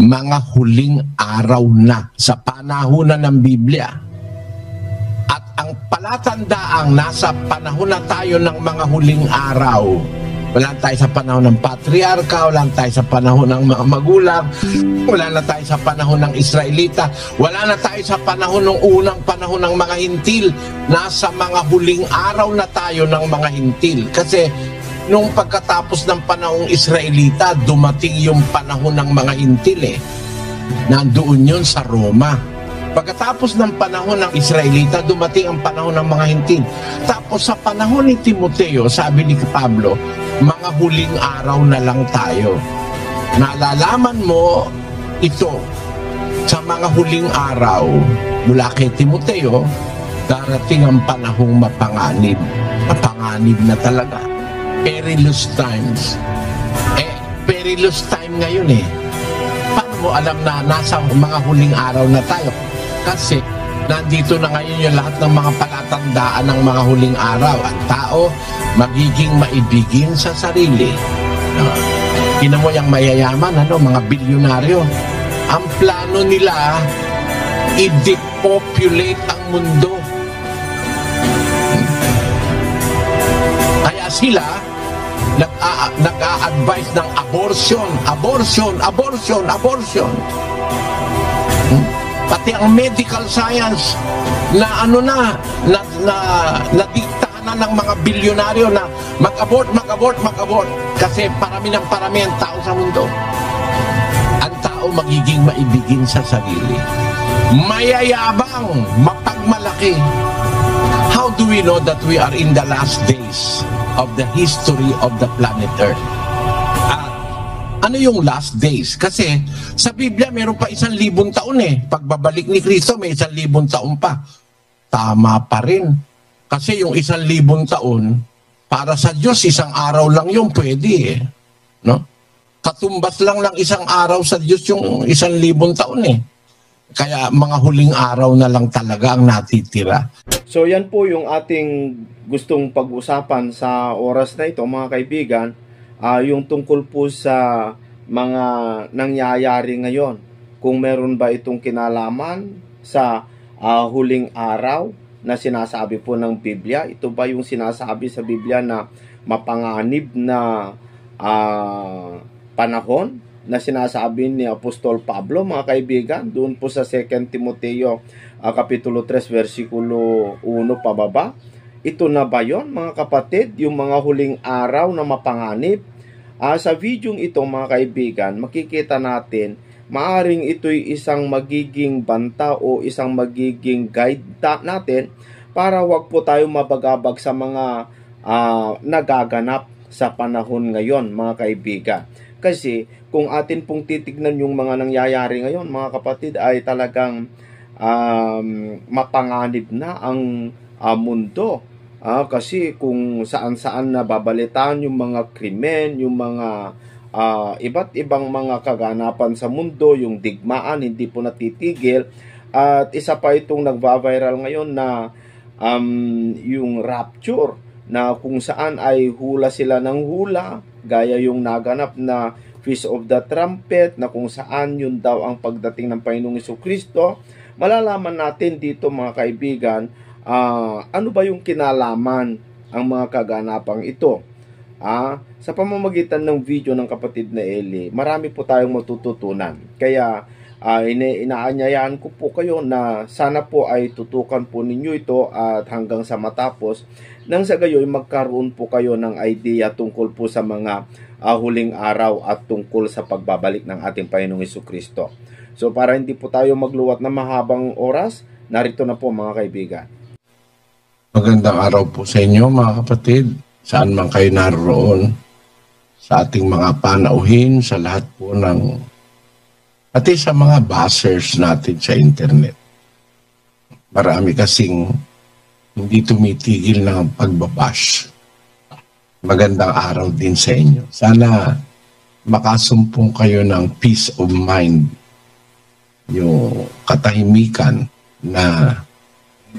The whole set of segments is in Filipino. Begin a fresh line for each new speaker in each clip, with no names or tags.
mga huling araw na sa panahon ng Biblia. At ang palatandaang nasa panahon na tayo ng mga huling araw. Wala tayo sa panahon ng patriarka, wala tayo sa panahon ng mga magulang, wala na tayo sa panahon ng Israelita, wala na tayo sa panahon ng unang panahon ng mga hintil. Nasa mga huling araw na tayo ng mga hintil. Kasi nung pagkatapos ng panahong Israelita, dumating yung panahon ng mga hintil eh. Nandoon yun sa Roma. Pagkatapos ng panahon ng Israelita, dumating ang panahon ng mga hintil. Tapos sa panahon ni Timoteo, sabi ni Pablo, mga huling araw na lang tayo. Nalalaman mo ito, sa mga huling araw, mula kay Timoteo, darating ang panahong mapanganib. Mapanganib na talaga. Perilous times. Perilous time ngayon eh. Paano mo alam na nasa mga huling araw na tayo? Kasi nandito na ngayon yung lahat ng mga palatandaan ng mga huling araw. Ang tao magiging maibigin sa sarili. Tingnan mo yung mayayaman, mga bilyonaryo. Ang plano nila, i-depopulate ang mundo. Kaya sila nag-a-advise ng abortion, abortion, abortion, abortion. Pati ang medical science na nadiktahan na ng mga bilyonaryo na mag-abort, mag-abort, mag-abort. Kasi parami ng parami ang tao sa mundo. Ang tao magiging maibigin sa sarili. Mayayabang, mapagmalaki. How do we know that we are in the last days of the history of the planet Earth? Ano yung last days? Kasi sa Biblia meron pa 1,000 taon eh. Pagbabalik ni Kristo may 1,000 taon pa. Tama pa rin. Kasi yung 1,000 taon, para sa Diyos, isang araw lang yung pwede eh. No? Katumbas lang ng isang araw sa Diyos yung 1,000 taon eh. Kaya mga huling araw na lang talaga ang natitira.
So yan po yung ating gustong pag-usapan sa oras na ito mga kaibigan. Yung tungkol po sa mga nangyayari ngayon. Kung meron ba itong kinalaman sa huling araw na sinasabi po ng Biblia. Ito ba yung sinasabi sa Biblia na mapanganib na panahon na sinasabi ni Apostol Pablo, mga kaibigan, doon po sa 2 Timoteo Kapitulo 3, versikulo 1 pababa. Ito na ba yon mga kapatid, yung mga huling araw na mapanganib? Sa video ito mga kaibigan, makikita natin, maaring ito'y isang magiging banta o isang magiging guide natin para wag po tayo mabagabag sa mga nagaganap sa panahon ngayon mga kaibigan. Kasi kung atin pong titignan yung mga nangyayari ngayon mga kapatid ay talagang mapanganib na ang mundo. Kasi kung saan-saan nababalitaan yung mga krimen, yung mga iba't ibang mga kaganapan sa mundo, yung digmaan, hindi po natitigil. At isa pa itong nagva-viral ngayon na yung rapture, na kung saan ay hula sila ng hula, gaya yung naganap na Feast of the Trumpet, na kung saan yun daw ang pagdating ng Panginoong Jesucristo. Malalaman natin dito mga kaibigan, ano ba yung kinalaman ang mga kaganapang ito. Sa pamamagitan ng video ng kapatid na Eli, marami po tayong matututunan. Kaya inaanyayahan ko po kayo na sana po ay tutukan po ninyo ito at hanggang sa matapos, nang sa gayoy magkaroon po kayo ng idea tungkol po sa mga huling araw at tungkol sa pagbabalik ng ating Panginoong Jesucristo. So para hindi po tayo magluwat na mahabang oras, narito na po mga kaibigan.
Magandang araw po sa inyo mga kapatid, saan man kayo naroon, sa ating mga panauhin, sa lahat po ng, pati sa mga bashers natin sa internet. Marami kasing hindi tumitigil ng pagbabash. Magandang araw din sa inyo. Sana makasumpong kayo ng peace of mind, yung katahimikan na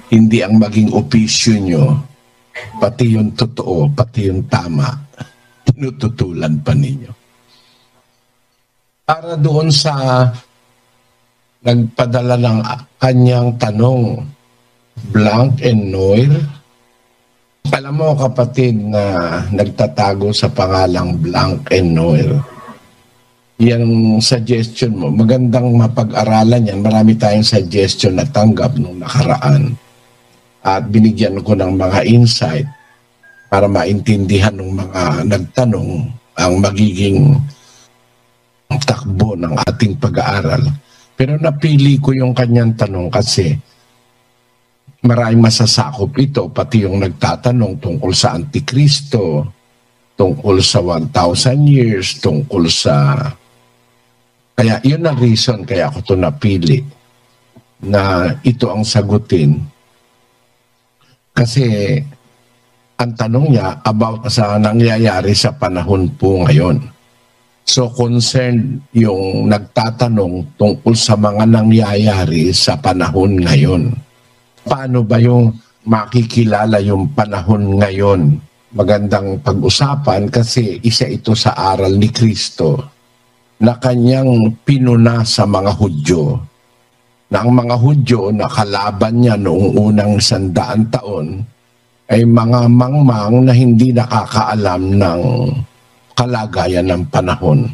hindi ang maging opisyo nyo, pati yung totoo, pati yung tama, tinututulan pa ninyo. para doon sa nagpadala ng kanyang tanong, Blanc and Noir. Alam mo kapatid na nagtatago sa pangalang Blanc and Noir. Yan suggestion mo, magandang mapag-aralan yan. Marami tayong suggestion na tanggap nung nakaraan. At binigyan ko ng mga insight para maintindihan ng mga nagtanong ang magiging takbo ng ating pag-aaral. Pero napili ko yung kanyang tanong kasi maraming masasakop ito, pati yung nagtatanong tungkol sa Antikristo, tungkol sa 1,000 years, tungkol sa... Kaya yun ang reason kaya ako ito napili na ito ang sagutin. Kasi ang tanong niya about sa nangyayari sa panahon po ngayon. So concerned yung nagtatanong tungkol sa mga nangyayari sa panahon ngayon. Paano ba yung makikilala yung panahon ngayon? Magandang pag-usapan kasi isa ito sa aral ni Kristo na kanyang pinuna sa mga Hudyo. Na ang mga Hudyo na kalaban niya noong unang 100 taon ay mga mangmang na hindi nakakaalam ng kalagayan ng panahon.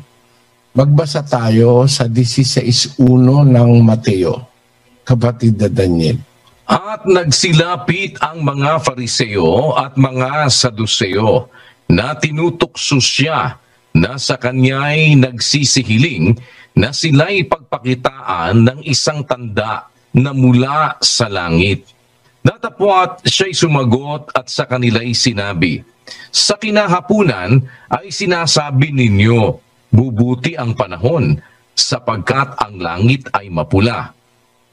Magbasa tayo sa 16:1 ng Mateo, kapatid na Daniel.
At nagsilapit ang mga Fariseo at mga Saduseo na tinutukso siya na sa kanya'y nagsisihiling na sila'y pagpakitaan ng isang tanda na mula sa langit. Datapwat siya'y sumagot at sa kanila'y sinabi, sa kinahapunan ay sinasabi ninyo, bubuti ang panahon sapagkat ang langit ay mapula.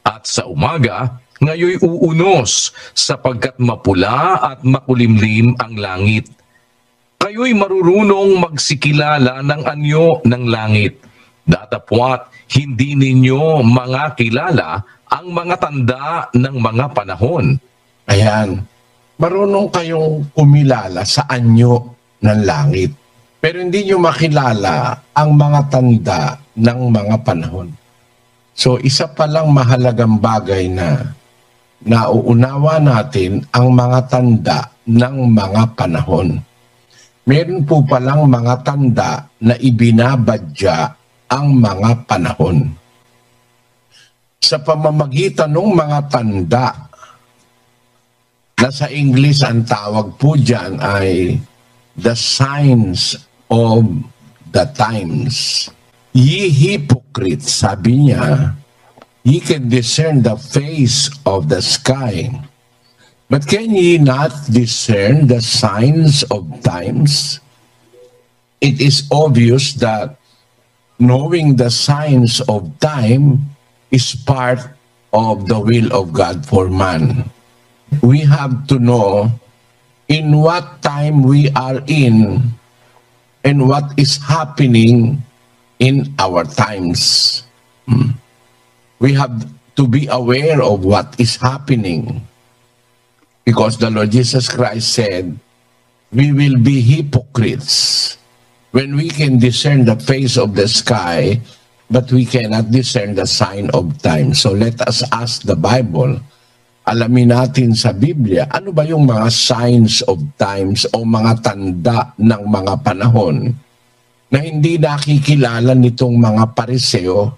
At sa umaga, ngayoy uunos sapagkat mapula at makulimlim ang langit. Kayo'y marurunong magsikilala ng anyo ng langit. Datapwat hindi ninyo mga kilala ang mga tanda ng mga panahon.
Ayan. Marunong kayong kumilala sa anyo ng langit. Pero hindi nyo makilala ang mga tanda ng mga panahon. So isa palang mahalagang bagay na nauunawa natin ang mga tanda ng mga panahon. Meron po palang mga tanda na ibinabadya ang mga panahon. Sa pamamagitan ng mga tanda, na sa English ang tawag po dyan ay the signs of the times. Ye hypocrites, sabi niya, ye can discern the face of the sky. But can ye not discern the signs of times? It is obvious that knowing the signs of time is part of the will of God for man. We have to know in what time we are in and what is happening in our times. We have to be aware of what is happening because the Lord Jesus Christ said, we will be hypocrites when we can discern the face of the sky, but we cannot discern the sign of time. So let us ask the Bible. Alamin natin sa Biblia, ano ba yung mga signs of times o mga tanda ng mga panahon na hindi nakikilala nitong mga Pariseo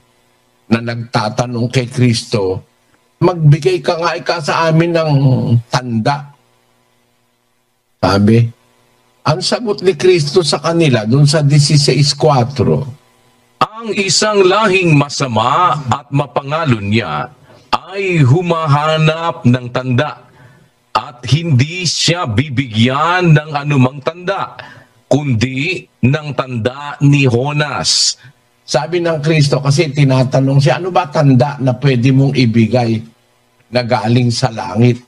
na nagtatanong kay Kristo, magbigay ka nga ika sa amin ng tanda. Sabi, ang sagot ni Kristo sa kanila doon sa 16:4,
ang isang lahing masama at mapangalon niya ay humahanap ng tanda at hindi siya bibigyan ng anumang tanda, kundi ng tanda ni Jonas.
sabi ng Kristo kasi tinatanong siya, ano ba tanda na pwede mong ibigay na galing sa langit?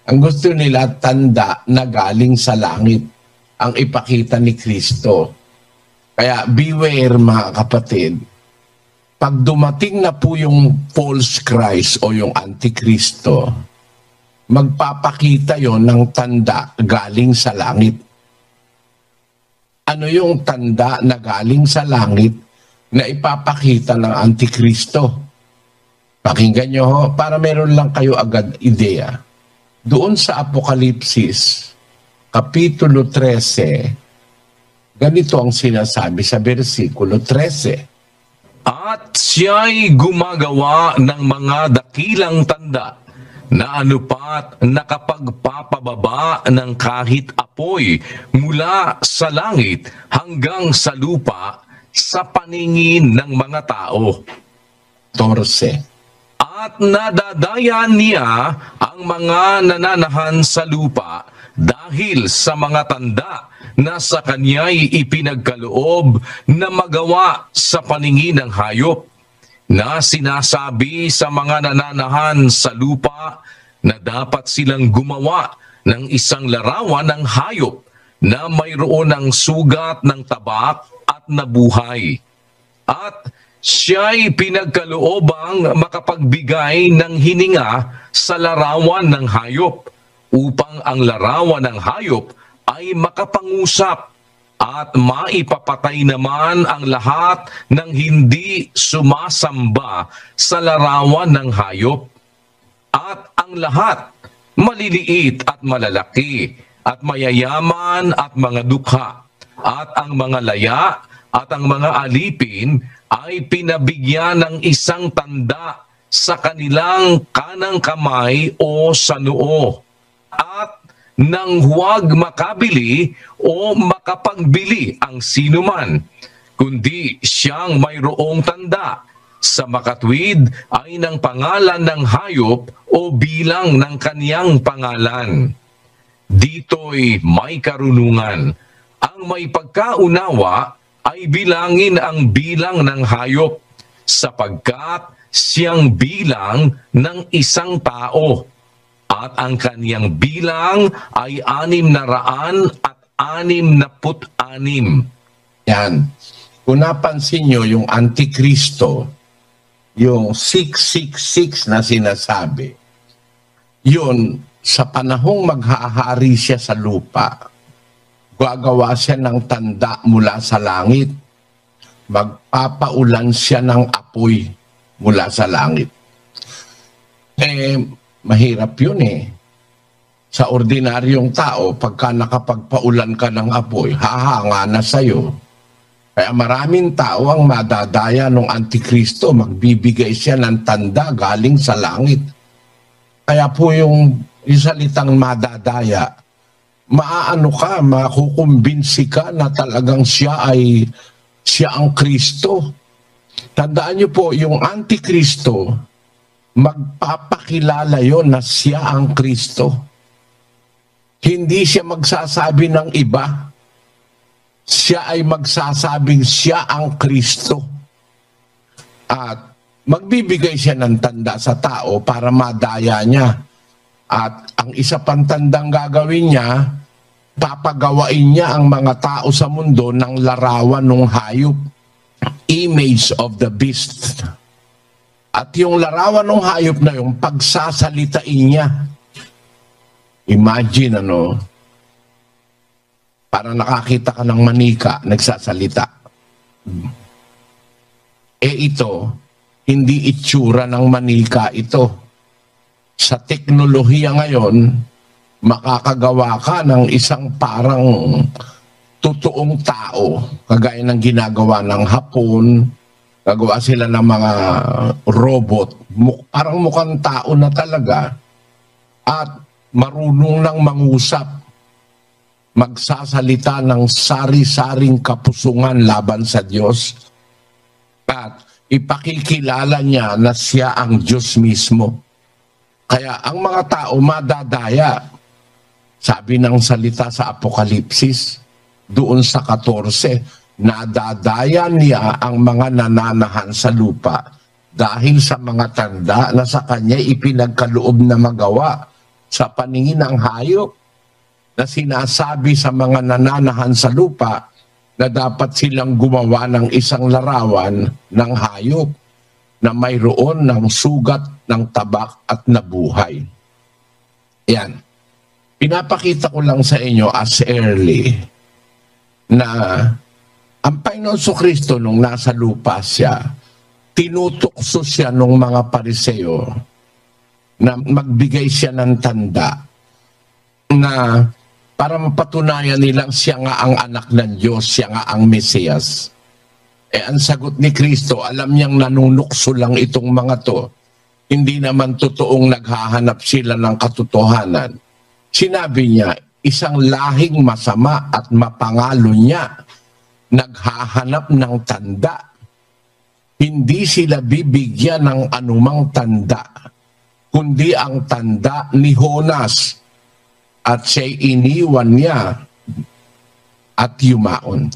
Ang gusto nila, tanda na galing sa langit ang ipakita ni Kristo. Kaya beware mga kapatid, pag dumating na po yung false Christ o yung Antikristo, magpapakita yon ng tanda galing sa langit. Ano yung tanda na galing sa langit na ipapakita ng Antikristo. Pakinggan nyo ho, para meron lang kayo agad ideya. Doon sa Apokalipsis, Kapitulo 13, ganito ang sinasabi sa versikulo 13.
At siya'y gumagawa ng mga dakilang tanda na anupat nakapagpapababa ng kahit apoy mula sa langit hanggang sa lupa sa paningin ng mga tao.
14.
At nadadaya niya ang mga nananahan sa lupa dahil sa mga tanda na sa kanya'y ipinagkaloob na magawa sa paningin ng hayop, na sinasabi sa mga nananahan sa lupa na dapat silang gumawa ng isang larawan ng hayop na mayroon ng sugat ng tabak at nabuhay. At siya'y pinagkaloobang makapagbigay ng hininga sa larawan ng hayop, upang ang larawan ng hayop ay makapangusap at maipapatay naman ang lahat ng hindi sumasamba sa larawan ng hayop. At ang lahat, maliliit at malalaki, at mayayaman at mga dukha, at ang mga laya at ang mga alipin ay pinabigyan ng isang tanda sa kanilang kanang kamay o sa noo, at nang huwag makabili o makapagbili ang sinuman, kundi siyang mayroong tanda sa makatwid ay ng pangalan ng hayop o bilang ng kaniyang pangalan. Dito'y may karunungan. Ang may pagkaunawa ay bilangin ang bilang ng hayop, sapagkat siyang bilang ng isang tao, at ang kaniyang bilang ay 666.
Yan. Kung napansin nyo, yung Antikristo, yung 666 na sinasabi, yun, sa panahong maghahari siya sa lupa, gagawa siya ng tanda mula sa langit. Magpapaulan siya ng apoy mula sa langit. Mahirap yun eh. Sa ordinaryong tao, pagka nakapagpaulan ka ng apoy, hahanga na sa'yo. Kaya maraming tao ang madadaya ng Antikristo, magbibigay siya ng tanda galing sa langit. Kaya po yung salitang madadaya, maaano ka, makukumbinsi ka na talagang siya ang Kristo. Tandaan niyo po, yung Antikristo, magpapakilala yon na siya ang Kristo. Hindi siya magsasabi ng iba. Siya ay magsasabing siya ang Kristo. At magbibigay siya ng tanda sa tao para madaya niya. At ang isa pang tandang gagawin niya, papagawain niya ang mga tao sa mundo ng larawan ng hayop. Image of the beast. At yung larawan ng hayop na yung pagsasalitain niya. Imagine para nakakita ka ng manika, nagsasalita. Ito, hindi itsura ng manika ito. Sa teknolohiya ngayon, makakagawa ka ng isang parang totoong tao, kagaya ng ginagawa ng Hapon. Gagawa sila ng mga robot, parang mukhang tao na talaga, at marunong nang mangusap, magsasalita ng sari-saring kapusungan laban sa Diyos, at ipakikilala niya na siya ang Diyos mismo. Kaya ang mga tao madadaya, sabi ng salita sa Apokalipsis, doon sa 14, nadadaya niya ang mga nananahan sa lupa dahil sa mga tanda na sa kanya ipinagkaloob na magawa sa paningin ng hayop, na sinasabi sa mga nananahan sa lupa na dapat silang gumawa ng isang larawan ng hayop na mayroon ng sugat ng tabak at nabuhay. Yan. Pinapakita ko lang sa inyo as early na Ang Panginoon Kristo nung nasa lupa siya, tinutukso siya ng mga Pariseo na magbigay siya ng tanda na para mapatunayan nilang siya nga ang anak ng Diyos, siya nga ang Mesiyas. Ang sagot ni Kristo, alam niyang nanunukso lang itong mga to. Hindi naman totoong naghahanap sila ng katotohanan. Sinabi niya, isang lahing masama at mapangalo niya naghahanap ng tanda. Hindi sila bibigyan ng anumang tanda, kundi ang tanda ni Jonas, at siya'y iniwan niya at yumaon.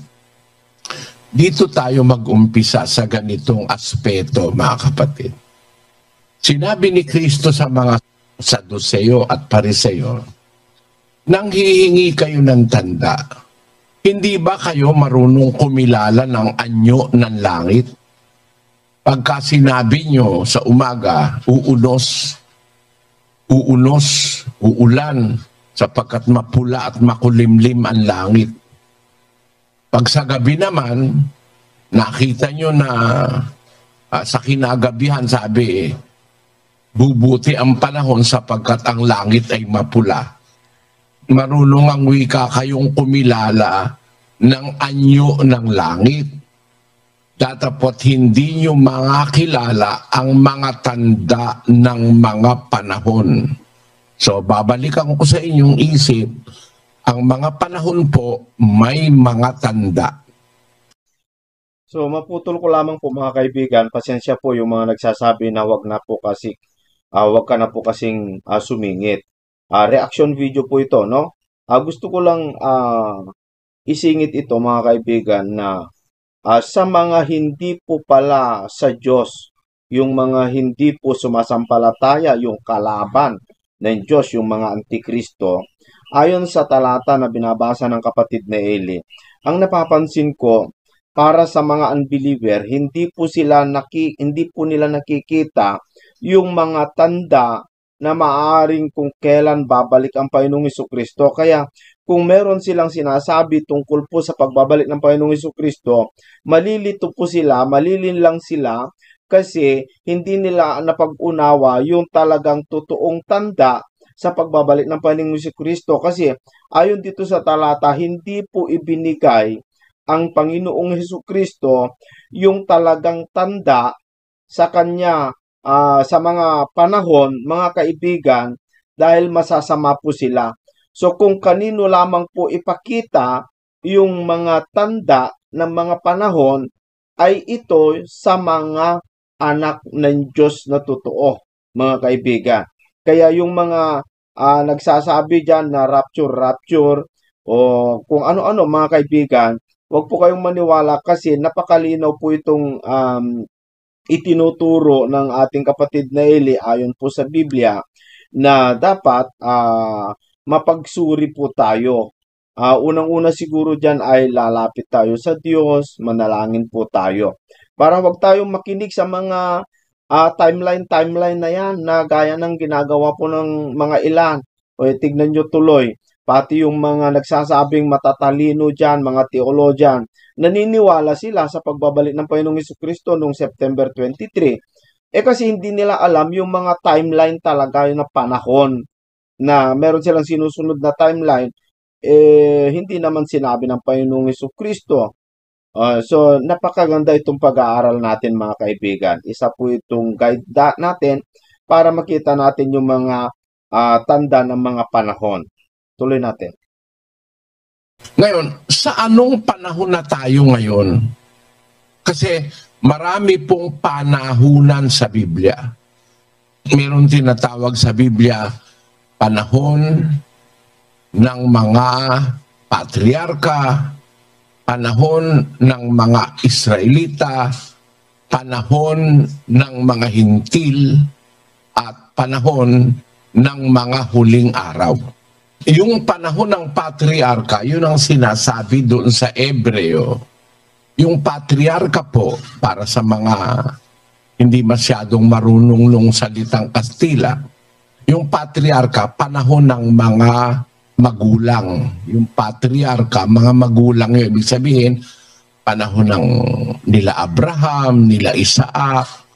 Dito tayo mag-umpisa sa ganitong aspeto, mga kapatid. Sinabi ni Kristo sa mga Saduseo at Pariseo, nang hihingi kayo ng tanda, hindi ba kayo marunong kumilala ng anyo ng langit? Pagka sinabi nyo sa umaga, uunos, uulan, sapagkat mapula at makulimlim ang langit. Pag sa gabi naman, nakita nyo na sa kinagabihan sabi, bubuti ang panahon sapagkat ang langit ay mapula. Marunong ang wika kayong kumilala ng anyo ng langit. Datapot hindi nyo makakilala ang mga tanda ng mga panahon. So babalikan ko sa inyong isip, ang mga panahon po may mga tanda.
So maputol ko lamang po mga kaibigan, pasensya po yung mga nagsasabi na wag ka na po kasing sumingit. Reaction video po ito, no? Gusto ko lang isingit ito mga kaibigan na sa mga hindi po pala sa Diyos, yung mga hindi po sumasampalataya, yung kalaban ng Diyos, yung mga antikristo, ayon sa talata na binabasa ng kapatid na Eli, ang napapansin ko, para sa mga unbeliever, hindi po nila nakikita yung mga tanda na maaaring kung kailan babalik ang Panginoong Jesucristo. Kaya kung meron silang sinasabi tungkol po sa pagbabalik ng Panginoong Jesucristo, malilito po sila, malilinlang sila kasi hindi nila napag-unawa yung talagang totoong tanda sa pagbabalik ng Panginoong Jesucristo. Kasi ayon dito sa talata, hindi po ibinigay ang Panginoong Jesucristo yung talagang tanda sa kanya sa mga panahon, mga kaibigan, dahil masasama po sila. So kung kanino lamang po ipakita yung mga tanda ng mga panahon, ay ito sa mga anak ng Diyos na totoo, mga kaibigan. Kaya yung mga nagsasabi dyan na rapture, o kung ano-ano mga kaibigan, huwag po kayong maniwala kasi napakalinaw po itong itinuturo ng ating kapatid na Eli ayon po sa Biblia na dapat mapagsuri po tayo. Unang-una siguro dyan ay lalapit tayo sa Diyos, manalangin po tayo. Para wag tayong makinig sa mga timeline na yan na gaya ng ginagawa po ng mga ilan. O tignan nyo tuloy, pati yung mga nagsasabing matatalino dyan, mga teologian, naniniwala sila sa pagbabalik ng Panginoong Jesucristo noong September 23. Kasi hindi nila alam yung mga timeline talaga yung panahon na meron silang sinusunod na timeline, hindi naman sinabi ng Panginoong Jesucristo. So, napakaganda itong pag-aaral natin mga kaibigan. Isa po itong guide natin para makita natin yung mga tanda ng mga panahon. Tuloy natin.
Ngayon, sa anong panahon na tayo ngayon? Kasi marami pong panahunan sa Biblia. Meron tinatawag sa Biblia, panahon ng mga patriarka, panahon ng mga Israelita, panahon ng mga Hintil, at panahon ng mga huling araw. Yung panahon ng patriarka, yun ang sinasabi doon sa Hebreo. Yung patriarka po, para sa mga hindi masyadong marunong nung salitang Kastila, yung patriarka, panahon ng mga magulang. Yung patriarka, mga magulang yun. Ibig sabihin, panahon ng nila Abraham, nila Isaac,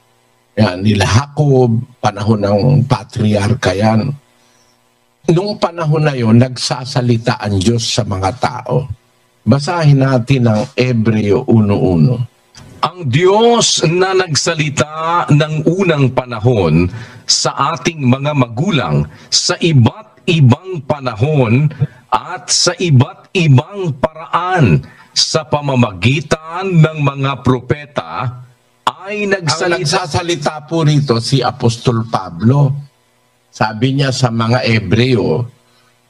yan, nila Jacob, panahon ng patriarka yan. Nung panahon na yon, nagsasalita ang Diyos sa mga tao. Basahin natin ang Hebreo 1:1.
Ang Diyos na nagsalita ng unang panahon sa ating mga magulang sa iba't ibang panahon at sa iba't ibang paraan sa pamamagitan ng mga propeta ay
Ang nagsasalita po rito si Apostol Pablo. Sabi niya sa mga Hebreo,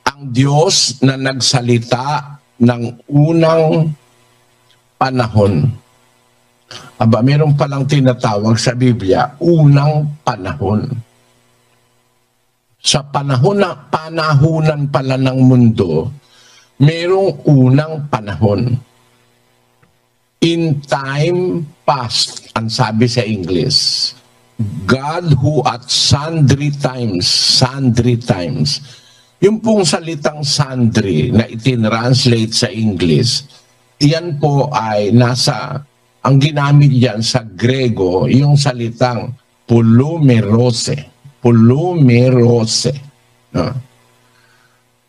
ang Diyos na nagsalita ng unang panahon. Aba, meron palang tinatawag sa Biblia, unang panahon. Sa panahunan pala ng mundo, merong unang panahon. In time past, ang sabi sa English, God who at sundry times, yung pong salitang sundry na itinranslate sa English, yan po ay ang ginamit diyan sa Grego, yung salitang polumerose. No?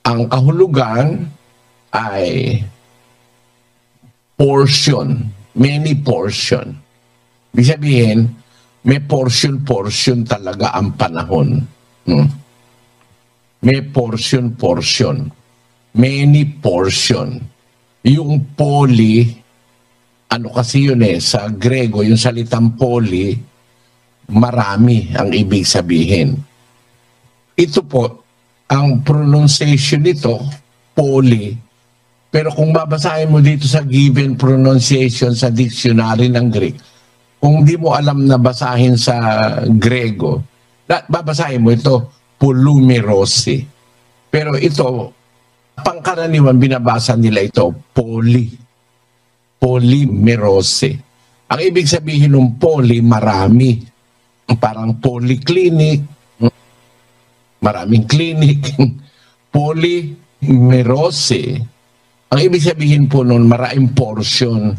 Ang kahulugan ay portion, many portion. Ibig sabihin, may portion talaga ang panahon. May portion. Many portion. Yung poly, ano kasi yun sa Grego, yung salitang poly, marami ang ibig sabihin. Ito po, ang pronunciation nito, poly, pero kung babasahin mo dito sa given pronunciation sa dictionary ng Greek, kung di mo alam na basahin sa Grego, babasahin mo ito, polumerose. Pero ito, pangkaraniwan binabasa nila ito, polymerose. Ang ibig sabihin ng poly, marami. Parang polyclinic, maraming clinic. Polymerose. Ang ibig sabihin po nun, maraming portion.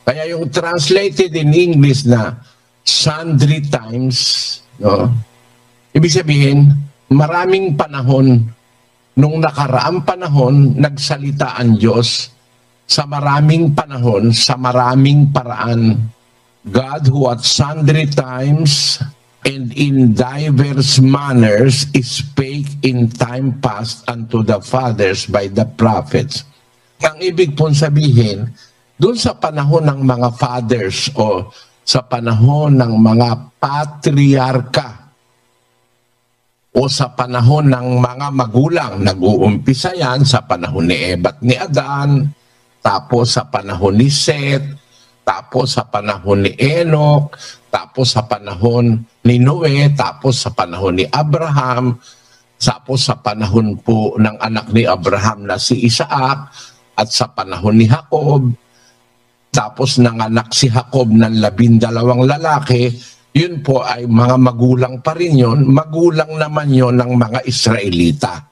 Kaya yung translated in English na sundry times, no? Ibig sabihin, maraming panahon, nung nakaraang panahon, nagsalita ang Diyos sa maraming panahon, sa maraming paraan. God who at sundry times and in diverse manners spake in time past unto the fathers by the prophets. Ang ibig pong sabihin, doon sa panahon ng mga fathers o sa panahon ng mga patriarka o sa panahon ng mga magulang, nag-uumpisa yan sa panahon ni Eva at ni Adan, tapos sa panahon ni Seth, tapos sa panahon ni Enoch, tapos sa panahon ni Noe, tapos sa panahon ni Abraham, tapos sa panahon po ng anak ni Abraham na si Isaac, at sa panahon ni Jacob, tapos nanganak si Jacob ng 12 lalaki, yun po ay mga magulang pa rin yun, magulang naman yun ng mga Israelita.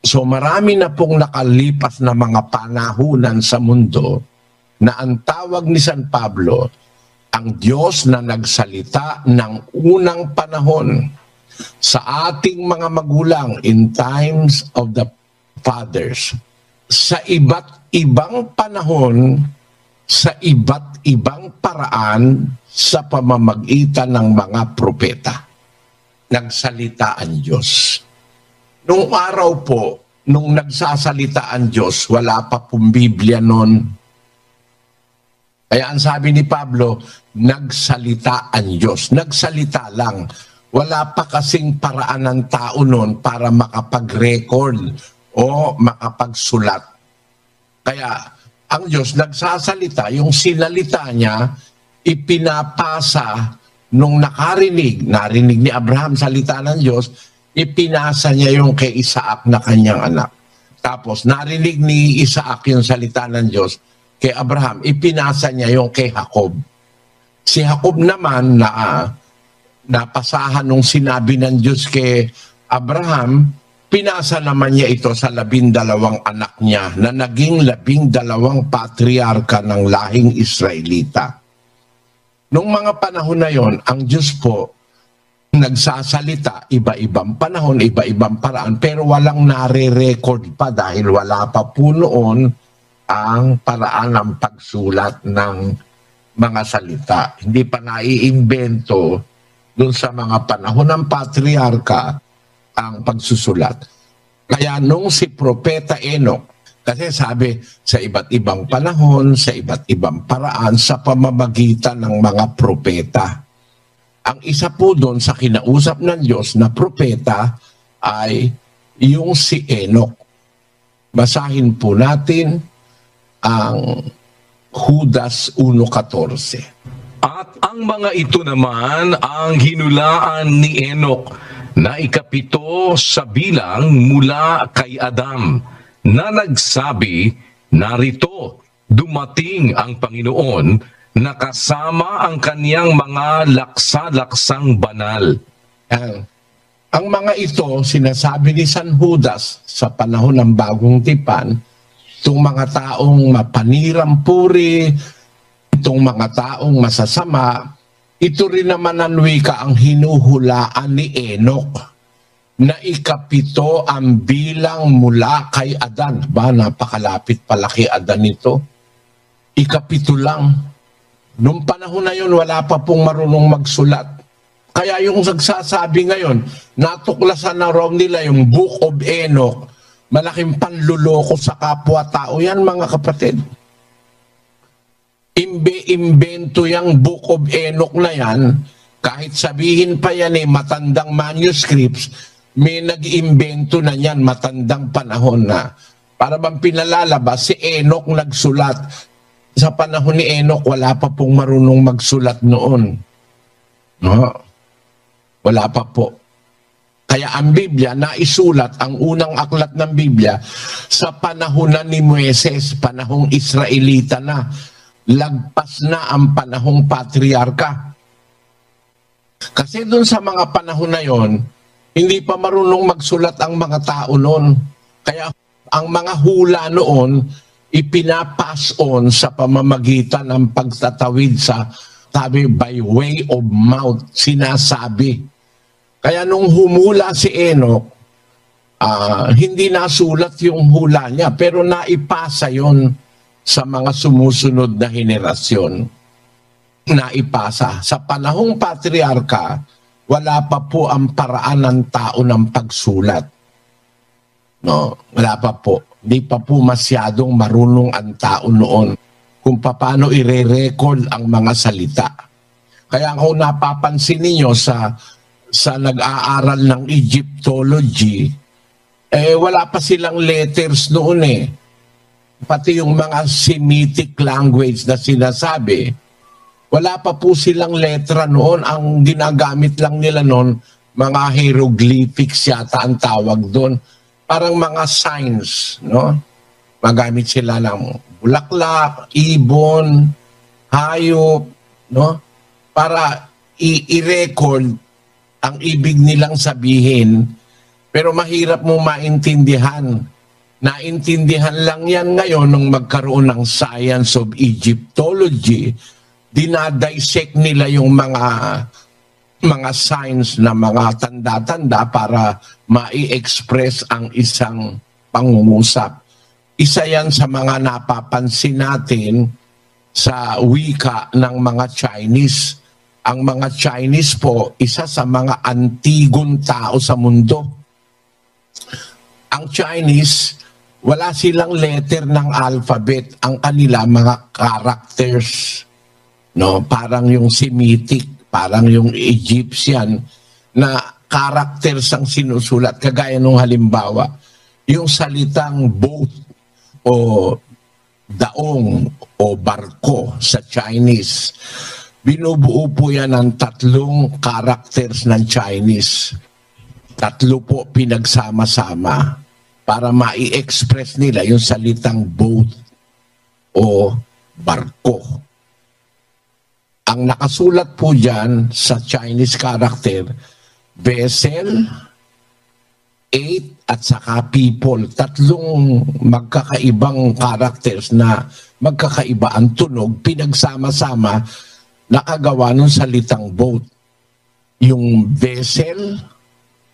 So marami na pong nakalipas na mga panahunan sa mundo na ang tawag ni San Pablo, ang Diyos na nagsalita ng unang panahon sa ating mga magulang in times of the fathers. Sa iba't ibang panahon, sa iba't ibang paraan, sa pamamagitan ng mga propeta. Nagsalita ang Diyos. Nung araw po, nung nagsasalita ang Diyos, wala pa pong Biblia noon. Kaya ang sabi ni Pablo, nagsalita ang Diyos. Nagsalita lang. Wala pa kasing paraan ng tao noon para makapag-record o makapagsulat. Kaya ang Diyos nagsasalita, yung sinalita niya, ipinapasa nung narinig ni Abraham salita ng Diyos, ipinasa niya yung kay Isaac na kanyang anak. Tapos narinig ni Isaac yung salita ng Diyos kay Abraham, ipinasa niya yung kay Jacob. Si Jacob naman na napasahan nung sinabi ng Diyos kay Abraham, pinasa naman niya ito sa 12 anak niya na naging 12 patriarka ng lahing Israelita. Noong mga panahon na yon, ang Diyos po nagsasalita, iba-ibang panahon, iba-ibang paraan, pero walang nare-record pa dahil wala pa po noon ang paraan ng pagsulat ng mga salita. Hindi pa naiimbento doon sa mga panahon ng patriarka ang pagsusulat. Kaya nung si Propeta Enoch, kasi sabi sa iba't ibang panahon, sa iba't ibang paraan, sa pamamagitan ng mga propeta. Ang isa po doon sa kinausap ng Diyos na propeta ay yung si Enoch. Basahin po natin ang Judas 1:14.
At ang mga ito naman ang hinulaan ni Enoch na 7 sa bilang mula kay Adam, na nagsabi, narito, dumating ang Panginoon na kasama ang kaniyang mga laksa-laksang banal.
Ang mga ito, sinasabi ni San Judas sa panahon ng Bagong Tipan, itong mga taong mapanirampuri, itong mga taong masasama, ito rin naman ang wika ang hinuhulaan ni Enoch na 7 ang bilang mula kay Adan. Ba, napakalapit pala kay Adan ito. 7 lang. Noong panahon na yun, wala pa pong marunong magsulat. Kaya yung nagsasabi ngayon, natuklasan na raw nila yung Book of Enoch, malaking panluloko sa kapwa-tao yan, mga kapatid. Imbento yung Book of Enoch na yan, kahit sabihin pa yan matandang manuscripts, may nag-imbento na yan matandang panahon na. Para bang pinalalabas, si Enoch nagsulat. Sa panahon ni Enoch, wala pa pong marunong magsulat noon. No? Wala pa po. Kaya ang Biblia, naisulat, ang unang aklat ng Biblia, sa panahon na ni Moises, panahong Israelita na. Lagpas na ang panahong patriarka. Kasi doon sa mga panahon na yon, hindi pa marunong magsulat ang mga tao noon. Kaya ang mga hula noon, ipinapass on sa pamamagitan ng pagtatawid sa, sabi, by way of mouth, sinasabi. Kaya nung humula si Enoch, hindi nasulat yung hula niya, pero naipasa yon sa mga sumusunod na henerasyon. Naipasa. Sa panahong patriarka, wala pa po ang paraan ng tao ng pagsulat. No, wala pa po. Hindi pa po masyadong marunong ang tao noon kung paano ire-record ang mga salita. Kaya kung napapansin niyo sa nag-aaral ng Egyptology, wala pa silang letters noon Pati yung mga Semitic language na sinasabi, wala pa po silang letra noon. Ang ginagamit lang nila noon, mga hieroglyphics yata ang tawag doon. Parang mga signs, no? Magamit sila ng bulaklak, ibon, hayop, no? Para i-record ang ibig nilang sabihin, pero mahirap mo maintindihan. Naintindihan lang yan ngayon nung magkaroon ng science of Egyptology. Dinadissect nila yung mga signs na mga tanda-tanda para mai-express ang isang pangungusap. Isa yan sa mga napapansin natin sa wika ng mga Chinese. Ang mga Chinese po, isa sa mga antigong tao sa mundo. Ang Chinese, wala silang letter ng alphabet. Ang kanila, mga characters. No? Parang yung Semitic, parang yung Egyptian, na characters ang sinusulat. Kagaya nung halimbawa, yung salitang boat o daong o barko sa Chinese, binubuo po yan ng 3 characters ng Chinese. 3 po pinagsama-sama para mai-express nila yung salitang boat o barko. Ang nakasulat po dyan sa Chinese character, vessel, 8 at saka people. Tatlong magkakaibang characters na magkakaiba ang tunog, pinagsama-sama, nakagawa ng salitang boat. Yung vessel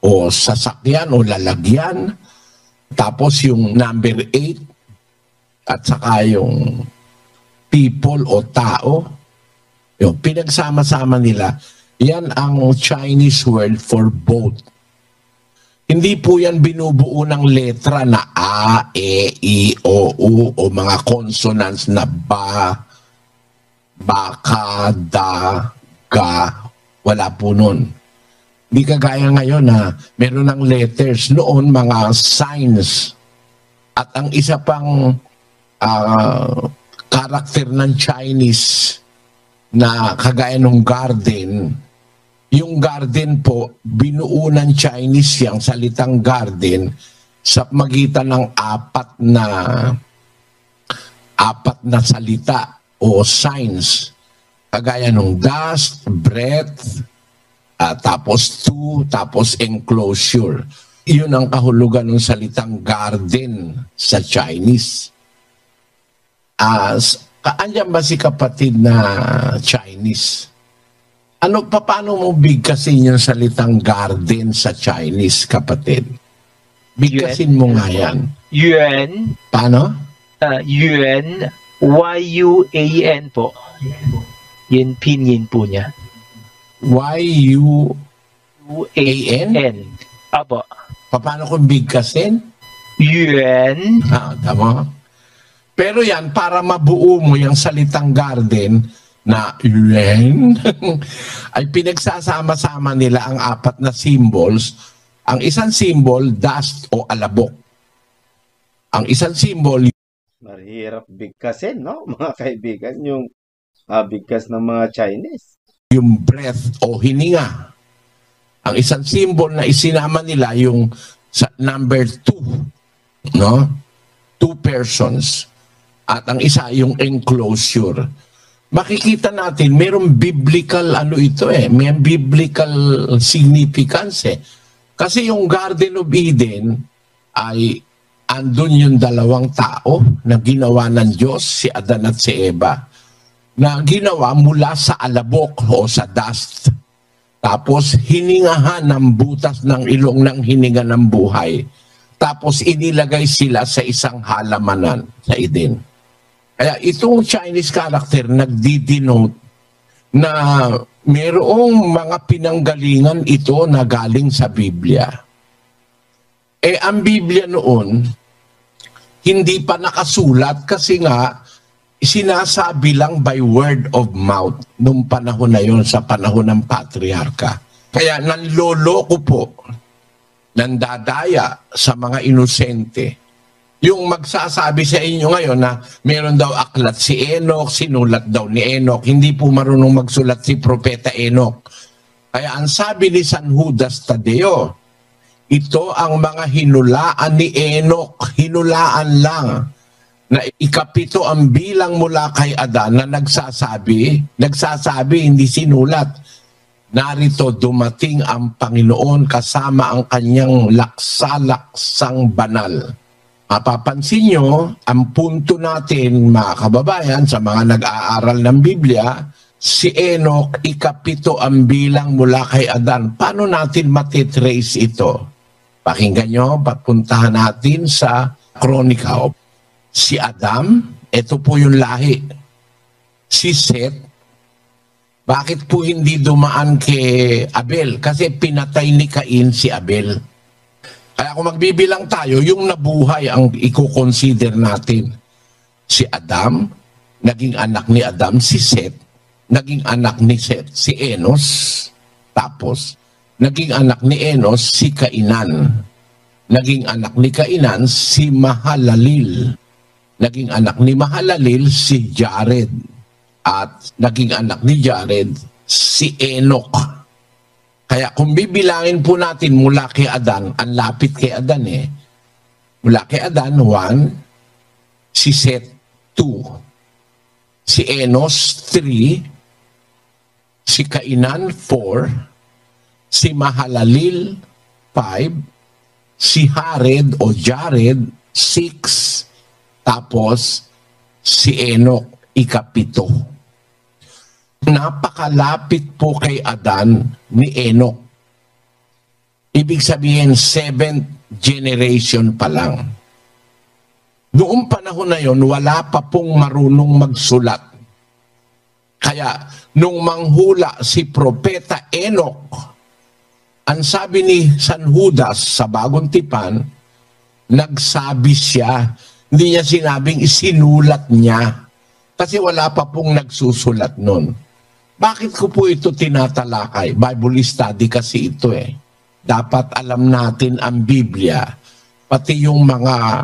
o sasakyan o lalagyan, tapos yung number 8 at saka yung people o tao, yung pinagsama-sama nila, yan ang Chinese word for boat. Hindi po yan binubuo ng letra na A, E, I, O, U o mga consonants na ba, baka, da, ga, wala po nun. Hindi kagaya ngayon na meron ng letters, noon mga signs. At ang isa pang karakter ng Chinese na kagaya ng garden, yung garden po, binuo ng Chinese yung salitang garden sa magitan ng apat na salita o signs. Kagaya ng dust, breath, tapos to, tapos enclosure. Iyon ang kahulugan ng salitang garden sa Chinese. Andiyan ba si kapatid na Chinese? Paano mo bigkasin yung salitang garden sa Chinese, kapatid? Bigkasin mo nga yan.
Yuan.
Paano?
Yuan. Y-U-A-N po. Yun pinyin po niya.
Y-U-A-N?
Apo.
Paano kung bigkasin?
Yuan.
Tama. Pero yan, para mabuo mo yung salitang garden na yuan, ay pinagsasama-sama nila ang apat na symbols. Ang isang symbol, dust o alabok. Ang isang symbol,
Mahirap bigkasin, no? Mga kaibigan, yung bigkas ng mga Chinese.
yung breath o hininga. Ang isang symbol na isinama nila yung number 2, no? 2 persons. At ang isa yung enclosure. Makikita natin, mayroong biblical may biblical significance eh. Kasi yung Garden of Eden ay andun yung dalawang tao na ginawa ng Diyos, si Adan at si Eva, na ginawa mula sa alabok o sa dust. Tapos hiningahan ng butas ng ilong ng hininga ng buhay. Tapos inilagay sila sa isang halamanan sa Eden. Kaya itong Chinese character nagdi-denote na mayroong mga pinanggalingan ito na galing sa Biblia. Ang Biblia noon, hindi pa nakasulat kasi nga sinasabi lang by word of mouth nung panahon na yon, sa panahon ng patriarka. Kaya nanloloko po, nandadaya sa mga inosente. Yung magsasabi sa inyo ngayon na meron daw aklat si Enoch, sinulat daw ni Enoch. Hindi po marunong magsulat si Propeta Enoch. Kaya ang sabi ni San Judas Tadeo, ito ang mga hinulaan ni Enoch, hinulaan lang, na ikapito ang bilang mula kay Adan na nagsasabi, hindi sinulat. Narito dumating ang Panginoon kasama ang kanyang laksa-laksang banal. Mapapansin nyo, ang punto natin, mga kababayan, sa mga nag-aaral ng Biblia, si Enoch, ikapito ang bilang mula kay Adan. Paano natin matitrace ito? Pakinggan nyo, papuntahan natin sa Kronika. Si Adam, ito po yung lahi. Si Seth, bakit po hindi dumaan kay Abel? Kasi pinatay ni Cain si Abel. Kaya kung magbibilang tayo, yung nabuhay ang i-consider natin. Si Adam, naging anak ni Adam, si Seth, naging anak ni Seth, si Enos, tapos naging anak ni Enos, si Kainan, naging anak ni Kainan, si Mahalalil, naging anak ni Mahalalil, si Jared, at naging anak ni Jared, si Enoch. Kaya kung bibilangin po natin mula kay Adan, ang lapit kay Adan mula kay Adan, 1, si Seth, 2, si Enos, 3, si Kainan, 4, si Mahalalil, 5, si Jared o Jared, 6, tapos si Enoch, 7. Napakalapit po kay Adan ni Enoch. Ibig sabihin, 7th generation pa lang. Noong panahon na yon, wala pa pong marunong magsulat. Kaya, nung manghula si Propeta Enoch, ang sabi ni San Judas sa Bagong Tipan, nagsabi siya, hindi niya sinabing isinulat niya. Kasi wala pa pong nagsusulat nun. Bakit ko po ito tinatalakay? Bible study kasi ito eh. Dapat alam natin ang Biblia, pati yung mga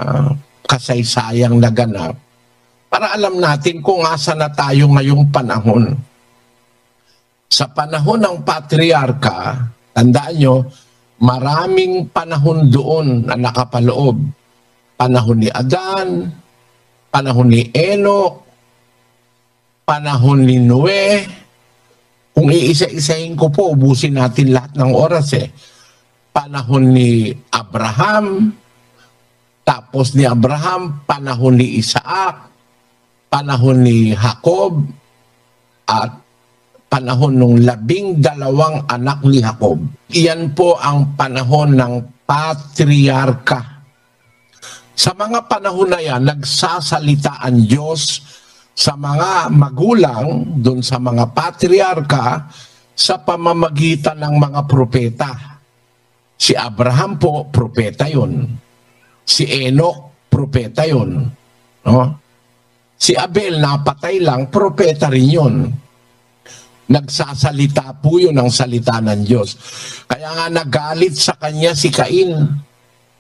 kasaysayang naganap, para alam natin kung asa na tayo ngayong panahon. Sa panahon ng patriarka, tandaan nyo, maraming panahon doon na nakapaloob. Panahon ni Adan, panahon ni Enoch, panahon ni Noe. Kung iisa-isahin ko po, ubusin natin lahat ng oras eh. Panahon ni Abraham, tapos ni Abraham, panahon ni Isaac, panahon ni Jacob, at panahon ng 12 anak ni Jacob. Iyan po ang panahon ng patriarka. Sa mga panahon na yan, nagsasalita ang Diyos sa mga magulang, dun sa mga patriarka, sa pamamagitan ng mga propeta. Si Abraham po, propeta yun. Si Enoch, propeta yun. No? Si Abel, napatay lang, propeta rin yun. Nagsasalita po yun ang salita ng Diyos. Kaya nga nagalit sa kanya si Cain.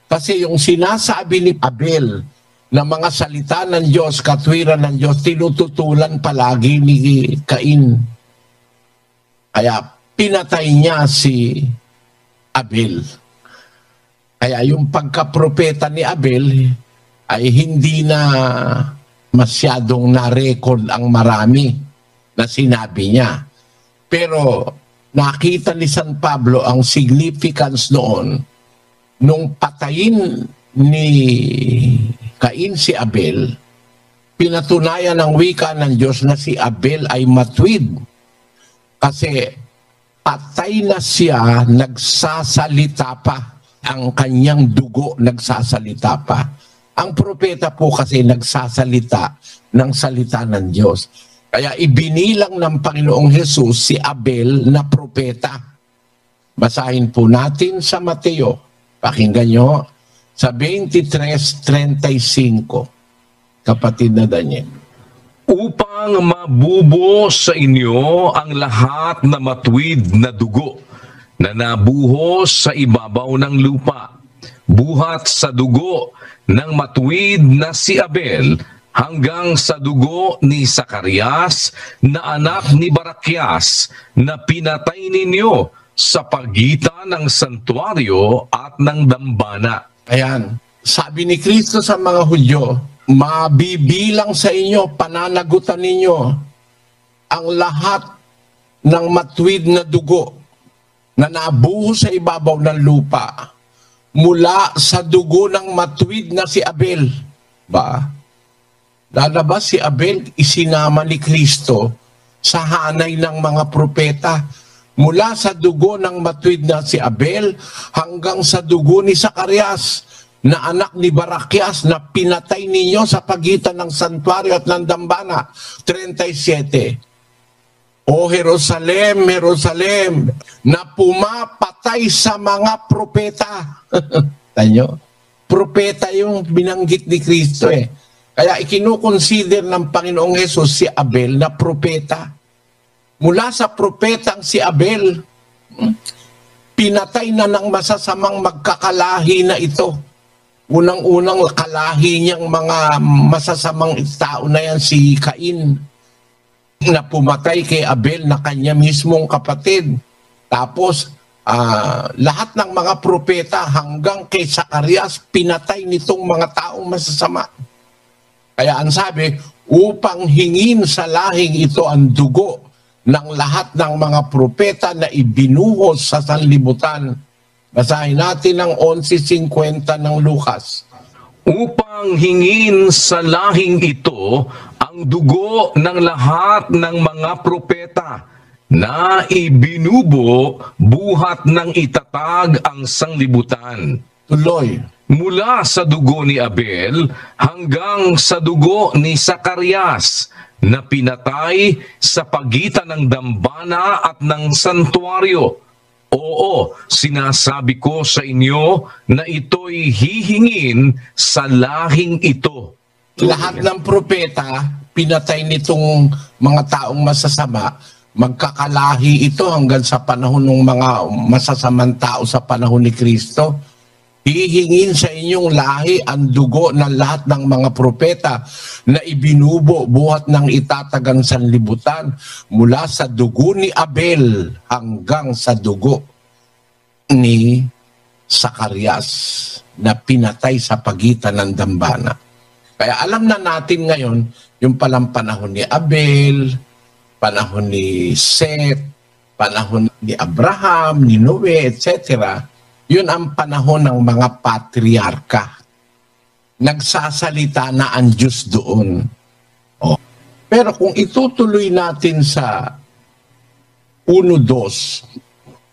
Kasi yung sinasabi ni Abel na mga salita ng Diyos, katwiran ng Diyos, tinututulan palagi ni Cain. Kaya pinatay niya si Abel. Kaya yung pagkapropeta ni Abel ay hindi na masyadong na-record ang marami na sinabi niya. Pero nakita ni San Pablo ang significance noon nung patayin ni Cain si Abel, pinatunayan ng wika ng Diyos na si Abel ay matwid. Kasi patay na siya, nagsasalita pa. Ang kanyang dugo nagsasalita pa. Ang propeta po kasi nagsasalita ng salita ng Diyos. Kaya ibinilang ng Panginoong Hesus si Abel na propeta. Basahin po natin sa Mateo. Pakinggan nyo sa 23:35. Kapatid na Daniel.
Upang mabubo sa inyo ang lahat na matwid na dugo na nabuhos sa ibabaw ng lupa, buhat sa dugo ng matwid na si Abel hanggang sa dugo ni Zacarias na anak ni Barakias na pinatay ninyo sa pagitan ng santuario at ng dambana.
Ayan, sabi ni Kristo sa mga Hudyo, mabibilang sa inyo, pananagutan ninyo ang lahat ng matwid na dugo na nabuhos sa ibabaw ng lupa mula sa dugo ng matwid na si Abel. Ba? Lalabas si Abel, isinama ni Kristo sa hanay ng mga propeta mula sa dugo ng matwid na si Abel hanggang sa dugo ni Zacarias na anak ni Barakias na pinatay ninyo sa pagitan ng santuario at ng dambana. 37. O Jerusalem, Jerusalem, na pumapatay sa mga propeta. Tanyo, propeta yung binanggit ni Kristo eh. Kaya ikinukonsider ng Panginoong Hesus si Abel na propeta. Mula sa propetang si Abel, pinatay na ng masasamang magkakalahi na ito. Unang-unang kalahi niyang mga masasamang tao na yan si Cain, na pumatay kay Abel na kanya mismong kapatid. Tapos, lahat ng mga propeta hanggang kay Zacarias, pinatay nitong mga taong masasama. Kaya ang sabi, upang hingin sa lahing ito ang dugo ng lahat ng mga propeta na ibinuhos sa sanlibutan Basahin natin ang 11:50 ng Lucas.
Upang hingin sa lahing ito ang dugo ng lahat ng mga propeta na ibinubo buhat ng itatag ang sanglibutan.
Tuloy.
Mula sa dugo ni Abel hanggang sa dugo ni Zacarias na pinatay sa pagitan ng dambana at ng santuaryo. Oo, sinasabi ko sa inyo na ito'y hihingin sa lahing ito.
Lahat ng propeta, pinatay nitong mga taong masasama, magkakalahi ito hanggang sa panahon ng mga masasamang tao sa panahon ni Kristo. Hihingin sa inyong lahi ang dugo ng lahat ng mga propeta na ibinubo buhat ng itatagang sanlibutan mula sa dugo ni Abel hanggang sa dugo ni Zacarias na pinatay sa pagitan ng dambana. Kaya alam na natin ngayon yung palang panahon ni Abel, panahon ni Seth, panahon ni Abraham, ni Noe, etc. Yun ang panahon ng mga patriarka. Nagsasalita na ang Diyos doon. Oh. Pero kung itutuloy natin sa 1:2,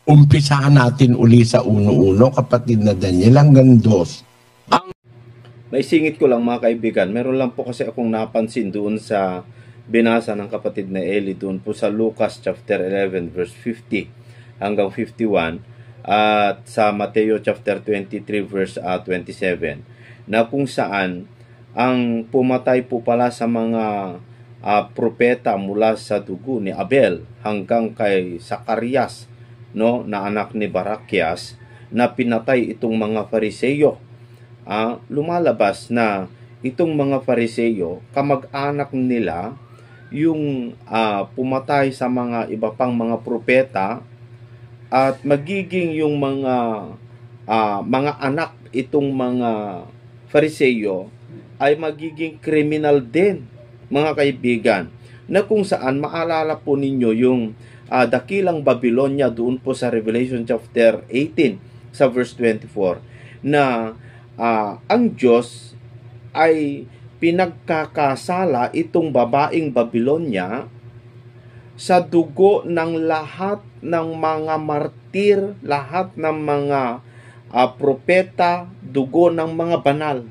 umpisahan natin uli sa 1:1, kapatid na Daniel, hanggang 2.
May singit ko lang mga kaibigan. Meron lang po kasi akong napansin doon sa binasa ng kapatid na Eli doon po sa Lucas chapter 11 verse 50 hanggang 51. At sa Mateo chapter 23 verse 27 na kung saan ang pumatay po pala sa mga propeta mula sa dugo ni Abel hanggang kay Zacarias, no, na anak ni Barakias, na pinatay itong mga Fariseyo. Lumalabas na itong mga Fariseyo, kamag-anak nila yung pumatay sa mga iba pang mga propeta, at magiging yung mga anak itong mga Fariseyo ay magiging criminal din, mga kaibigan, na kung saan maalala po ninyo yung dakilang Babylonia doon po sa Revelation chapter 18 sa verse 24 na ang Diyos ay pinagkakasala itong babaeng Babylonia sa dugo ng lahat ng mga martir, lahat ng mga propeta, dugo ng mga banal.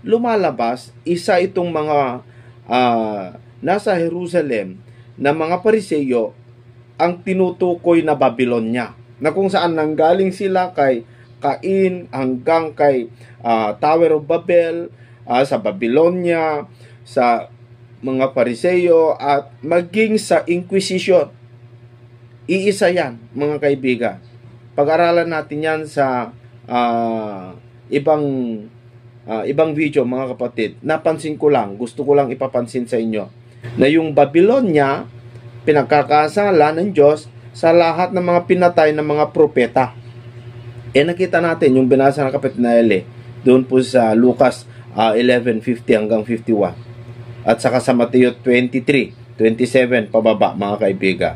Lumalabas, isa itong mga nasa Jerusalem na mga Pariseyo ang tinutukoy na Babylonia, na kung saan nanggaling sila kay Cain hanggang kay Tower of Babel, sa Babylonia, sa mga Pariseyo, at maging sa Inquisition. Iisa yan, mga kaibigan. Pag-aralan natin yan sa ibang video, mga kapatid. Napansin ko lang, gusto ko lang ipapansin sa inyo, na yung Babylonia, pinagkakasala ng Diyos sa lahat ng mga pinatay ng mga propeta. Nakita natin yung binasa ng kapatid na Eli, doon po sa Lucas 11:50 hanggang 51. At saka sa Mateo 23:27 pababa, mga kaibigan,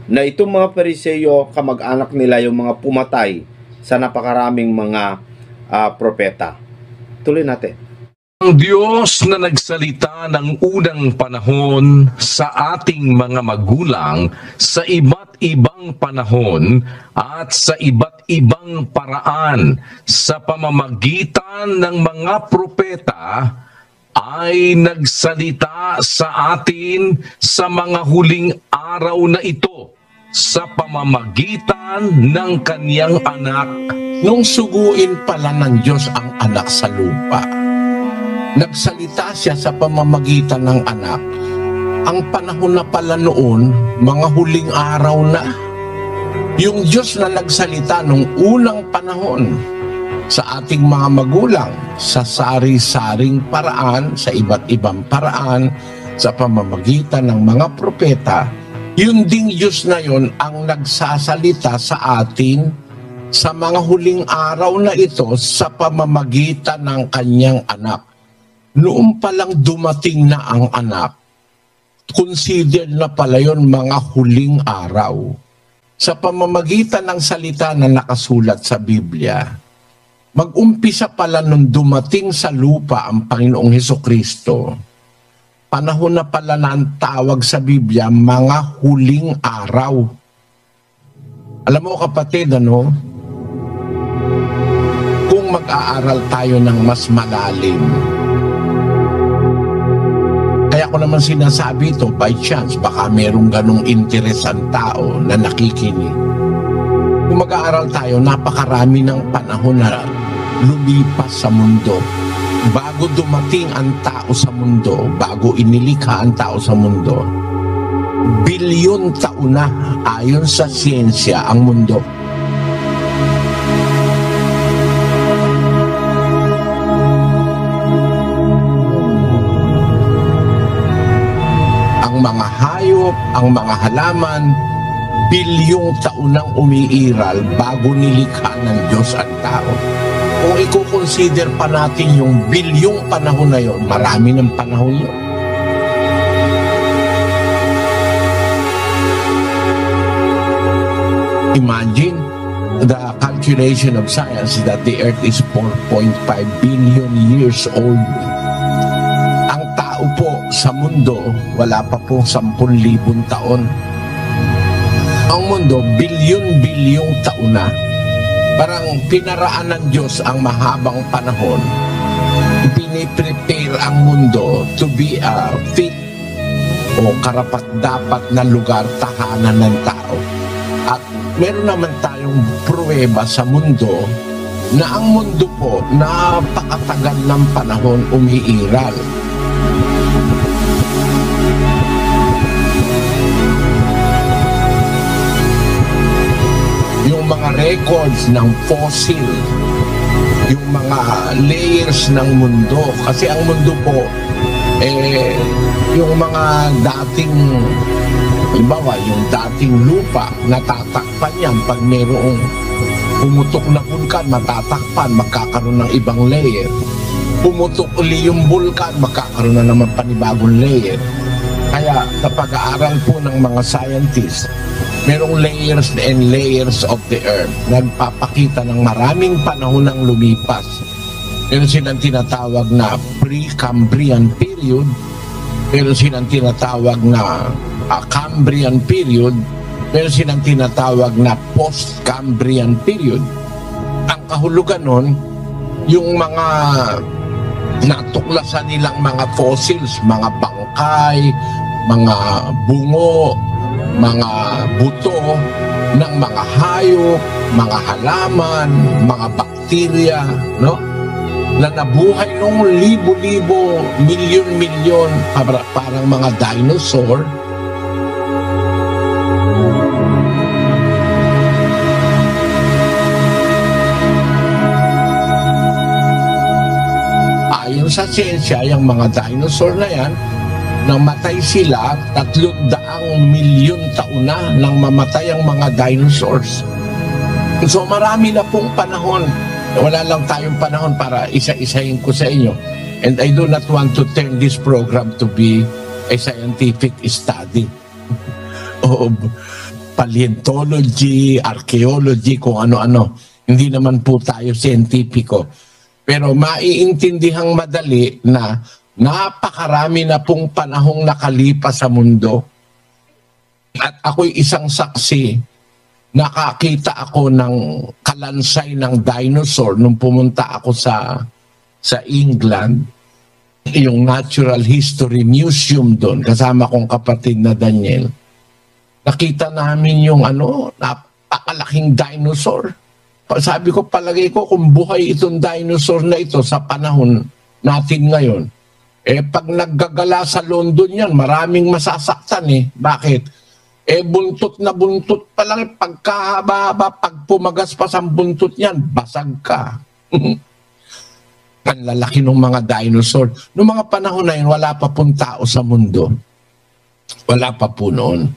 na itong mga Pariseyo, kamag-anak nila yung mga pumatay sa napakaraming mga propeta. Tuloy natin.
Ang Diyos na nagsalita ng unang panahon sa ating mga magulang sa iba't ibang panahon at sa iba't ibang paraan sa pamamagitan ng mga propeta ay nagsalita sa atin sa mga huling araw na ito sa pamamagitan ng kaniyang anak.
Nung suguin pala ng Diyos ang anak sa lupa, nagsalita siya sa pamamagitan ng anak. Ang panahon na pala noon, mga huling araw na. Yung Diyos na nagsalita nung unang panahon sa ating mga magulang, sa sari-saring paraan, sa iba't ibang paraan, sa pamamagitan ng mga propeta, yun ding Diyos na yun ang nagsasalita sa atin sa mga huling araw na ito sa pamamagitan ng kanyang anak. Noon palang dumating na ang anak, consider na pala yun mga huling araw. sa pamamagitan ng salita na nakasulat sa Biblia. Mag-umpisa pala nung dumating sa lupa ang Panginoong Hesukristo. Panahon na pala na ang tawag sa Biblia, mga huling araw. Alam mo kapatid, kung mag-aaral tayo ng mas malalim, kaya ko naman sinasabi ito, by chance, baka merong ganong interes ang tao na nakikinig. Kung mag-aaral tayo, napakarami ng panahon na lumipas sa mundo. Bago dumating ang tao sa mundo, bago inilikha ang tao sa mundo, bilyon taon na ayon sa siyensya ang mundo. Ang mga hayop, ang mga halaman, bilyong taon nang umiiral bago nilikha ng Diyos ang tao. Kung i-consider pa natin yung bilyong panahon na yun, marami ng panahon yun. Imagine, the calculation of science that the earth is 4.5 billion years old. Ang tao po sa mundo, wala pa po 10,000 taon. Ang mundo, bilyon-bilyong taon na. Parang pinaraan ng Diyos ang mahabang panahon. Piniprepare ang mundo to be a fit o karapat-dapat na lugar tahanan ng tao. At meron naman tayong pruweba sa mundo na ang mundo po napakatagal ng panahon umiiral. Yung mga records ng fossil, yung mga layers ng mundo. Kasi ang mundo po, yung mga dating, halimbawa, yung dating lupa, natatakpan yan. Pag mayroong pumutok na vulkan, matatakpan, magkakaroon ng ibang layer. Pumutok uli yung vulkan, magkakaroon na naman panibagong layer. Kaya sa pag-aaral po ng mga scientists, merong layers and layers of the earth. Nagpapakita ng maraming panahon ng lumipas. Meron silang tinatawag na pre-Cambrian period. Meron silang tinatawag na Cambrian period. Meron silang tinatawag na post-Cambrian period. Ang kahulugan nun, yung mga natuklasan nilang mga fossils, mga bangkay, mga bungo, mga buto ng mga hayop, mga halaman, mga bakterya, no? Na nabuhay nung libo-libo, milyon-milyon, parang mga dinosaur. Ayon sa siyensya, yung mga dinosaur na yan, nang matay sila, 300 milyon taon na nang mamatay ang mga dinosaurs. So marami na pong panahon. Wala lang tayong panahon para isa-isahin ko sa inyo. And I do not want to turn this program to be a scientific study of paleontology, archaeology, kung ano-ano. Hindi naman po tayo scientifico. Pero maiintindihang madali na napakarami na pong panahong nakalipas sa mundo. At ako'y isang saksi. Nakakita ako ng kalansay ng dinosaur nung pumunta ako sa England. Yung Natural History Museum doon. Kasama kong kapatid na Daniel. Nakita namin yung napakalaking dinosaur. Sabi ko, palagay ko kung buhay itong dinosaur na ito sa panahon natin ngayon. Pag naggagala sa London yan, maraming masasaktan Bakit? Buntot na buntot pa lang, pagkahaba-haba, pag pumagas pa sa buntot yan, basag ka. Ang lalaki ng mga dinosaur. Noong mga panahon na yun, wala pa pong tao sa mundo. Wala pa po noon.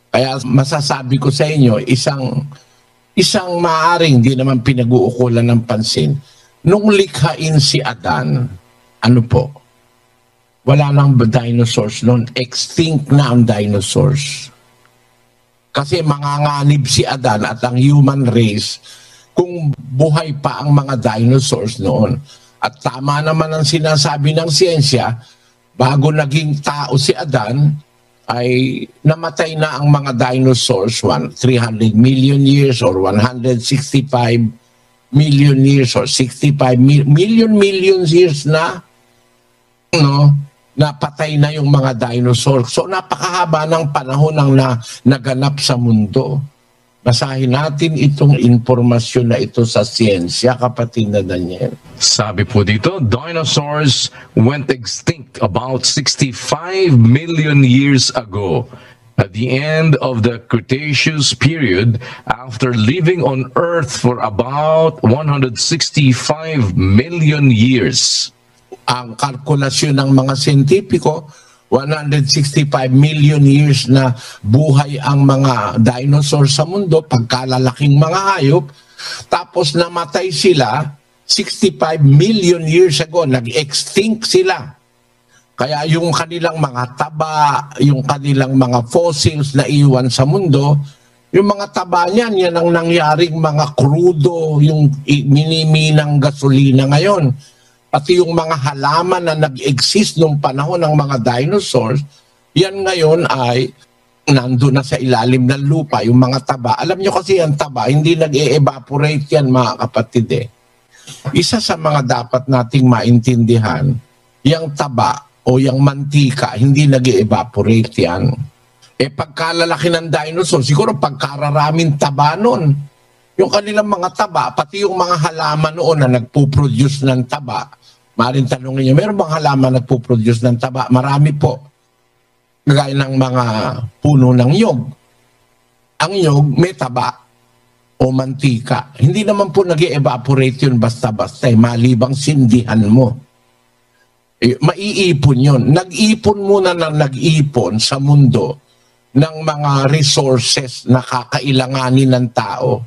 Kaya masasabi ko sa inyo, isang maaring di naman pinag-uukulan ng pansin. Nung likhain si Adan, ano po? Wala nang dinosaurs noon. Extinct na ang dinosaurs. Kasi manganganib si Adan at ang human race kung buhay pa ang mga dinosaurs noon. At tama naman ang sinasabi ng siyensya, bago naging tao si Adan, ay namatay na ang mga dinosaurs 300 million years or 165 million years or 65 million years na, no, napatay na yung mga dinosaurs. So napakahaba ng panahon ang naganap sa mundo. Basahin natin itong impormasyon na ito sa siyensya, kapatid na Daniel.
Sabi po dito, dinosaurs went extinct about 65 million years ago. At the end of the Cretaceous period, after living on Earth for about 165 million years.
Ang kalkulasyon ng mga siyentipiko, 165 million years na buhay ang mga dinosaurs sa mundo, pagkalalaking mga hayop, tapos namatay sila 65 million years ago, nag-extinct sila. Kaya yung kanilang mga taba, yung kanilang mga fossils na iwan sa mundo, yung mga taba niyan, yan ang nangyaring mga krudo, yung miniminang gasolina ngayon. Pati yung mga halaman na nag-exist noong panahon ng mga dinosaurs, yan ngayon ay nandun na sa ilalim ng lupa, yung mga taba. Alam nyo kasi ang taba, hindi nag-e-evaporate yan, mga kapatid eh. Isa sa mga dapat nating maintindihan, yung taba o yung mantika, hindi nag-e-evaporate yan. Eh pagkalalaki ng dinosaur, siguro pagkararaming taba nun, yung kanilang mga taba, pati yung mga halaman noon na nagpo-produce ng taba, maaaring tanongin nyo, meron bang halaman nagpo-produce ng taba? Marami po. Gaya ng mga puno ng nyog. Ang nyog may taba o mantika. Hindi naman po nag-evaporate yun basta-basta. Malibang sindihan mo. Maiipon yun. Nag-ipon muna na nag-ipon sa mundo ng mga resources na kakailanganin ng tao.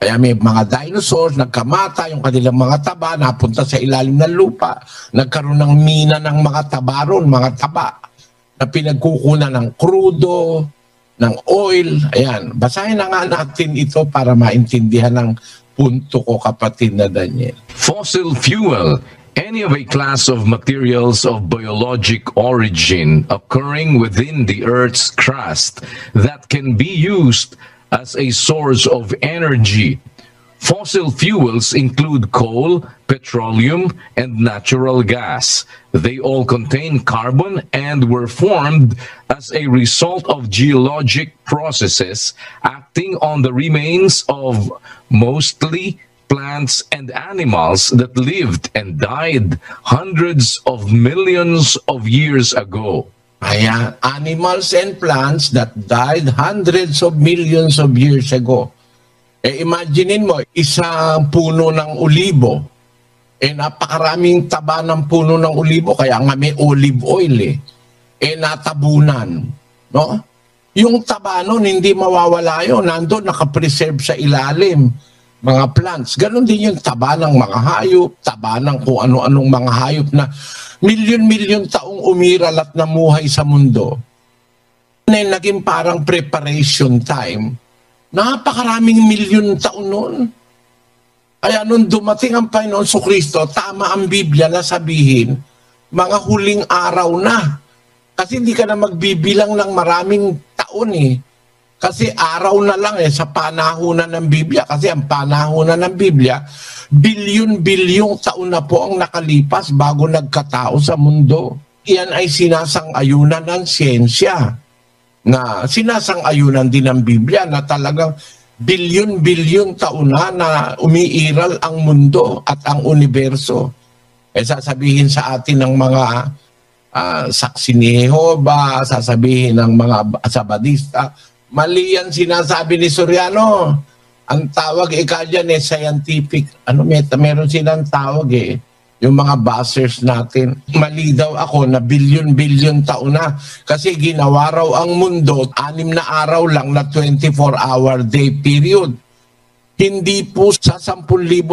Kaya may mga dinosaurs, nagkamata, yung kanilang mga taba, napunta sa ilalim ng lupa. Nagkaroon ng mina ng mga taba ron, mga taba, na pinagkukunan ng krudo, ng oil. Ayan, basahin na nga natin ito para maintindihan ng punto ko, kapatid na Daniel.
Fossil fuel, any of a class of materials of biologic origin occurring within the Earth's crust that can be used as a source of energy. Fossil fuels include coal, petroleum, and natural gas. They all contain carbon and were formed as a result of geologic processes acting on the remains of mostly plants and animals that lived and died hundreds of millions of years ago.
Ayan, animals and plants that died hundreds of millions of years ago. Imaginein mo, isang puno ng olibo. Napakaraming taba ng puno ng olibo, kaya nga may olive oil natabunan. No? Yung taba nun, hindi mawawala yun. Nandun, nakapreserve sa ilalim. Mga plants. Ganon din yung taba ng mga hayop, taba ng kung ano-anong mga hayop na milyon-milyon taong umiral at namuhay sa mundo. Naging parang preparation time. Napakaraming milyon taon noon. Kaya nung dumating ang Panginoon Kristo, tama ang Biblia na sabihin, mga huling araw na. Kasi hindi ka na magbibilang ng maraming taon Kasi araw na lang sa panahonan ng Biblia. Kasi ang panahonan ng Biblia, bilyon-bilyong taon na po ang nakalipas bago nagkatao sa mundo. Iyan ay sinasang-ayunan ng siyensya. Na sinasang-ayunan din ng Biblia na talagang bilyon-bilyong taon na umiiral ang mundo at ang universo. Sasabihin sa atin ng mga saksi ni Jehovah, sasabihin ng mga Sabadista, mali yan sinasabi ni Soriano. Ang tawag dyan scientific. Meron silang tawag yung mga buzzers natin. Mali daw ako na bilyon-bilyon taon na. Kasi ginawa raw ang mundo, 6 na araw lang na 24-hour day period. Hindi po sa 10,000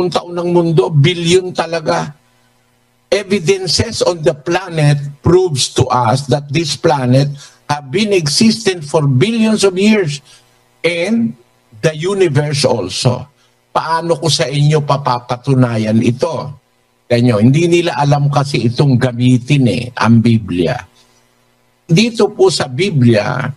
taon ng mundo, bilyon talaga. Evidences on the planet proves to us that this planet have been existent for billions of years. and the universe also. Paano ko sa inyo papapatunayan ito? Kanyo, hindi nila alam kasi itong gamitin ang Biblia. Dito po sa Biblia,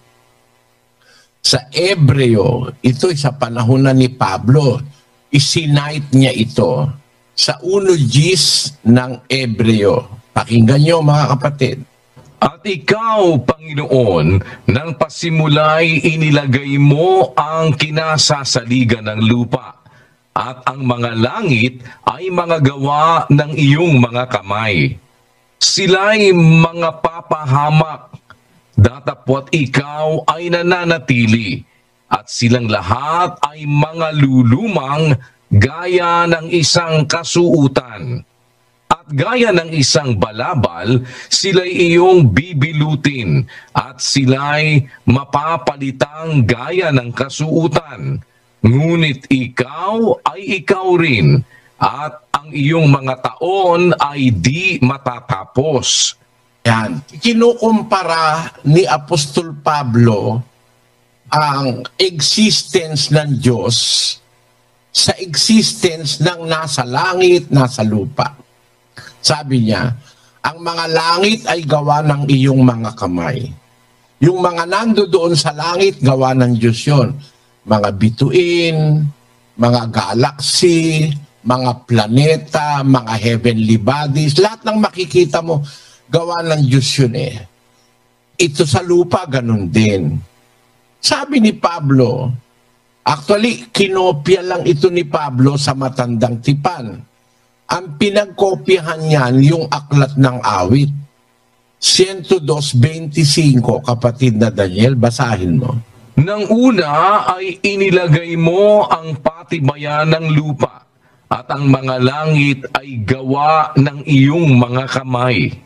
sa Ebreo, ito sa panahon na ni Pablo, isinite niya ito sa 1 Gs ng Ebreo. Pakinggan nyo mga kapatid.
At ikaw, Panginoon, nang pasimulay inilagay mo ang kinasasaligan ng lupa, at ang mga langit ay mga gawa ng iyong mga kamay. Sila'y mga papahamak, datapwat ikaw ay nananatili, at silang lahat ay mga lulumang gaya ng isang kasuutan. At gaya ng isang balabal, sila'y iyong bibilutin, at sila'y mapapalitang gaya ng kasuutan. Ngunit ikaw ay ikaw rin, at ang iyong mga taon ay di matatapos.
Yan. Kinukumpara ni Apostol Pablo ang existence ng Diyos sa existence ng nasa langit, nasa lupa. Sabi niya, ang mga langit ay gawa ng iyong mga kamay. Yung mga nandoon sa langit, gawa ng Diyos yun. Mga bituin, mga galaxy, mga planeta, mga heavenly bodies, lahat ng makikita mo, gawa ng Diyos yun eh. Ito sa lupa, ganun din. Sabi ni Pablo, actually, kinopya lang ito ni Pablo sa Matandang Tipan. Ang pinagkopyahan niyan, yung aklat ng awit. 102:25, kapatid na Daniel, basahin mo.
Nang una ay inilagay mo ang patibayan ng lupa, at ang mga langit ay gawa ng iyong mga kamay.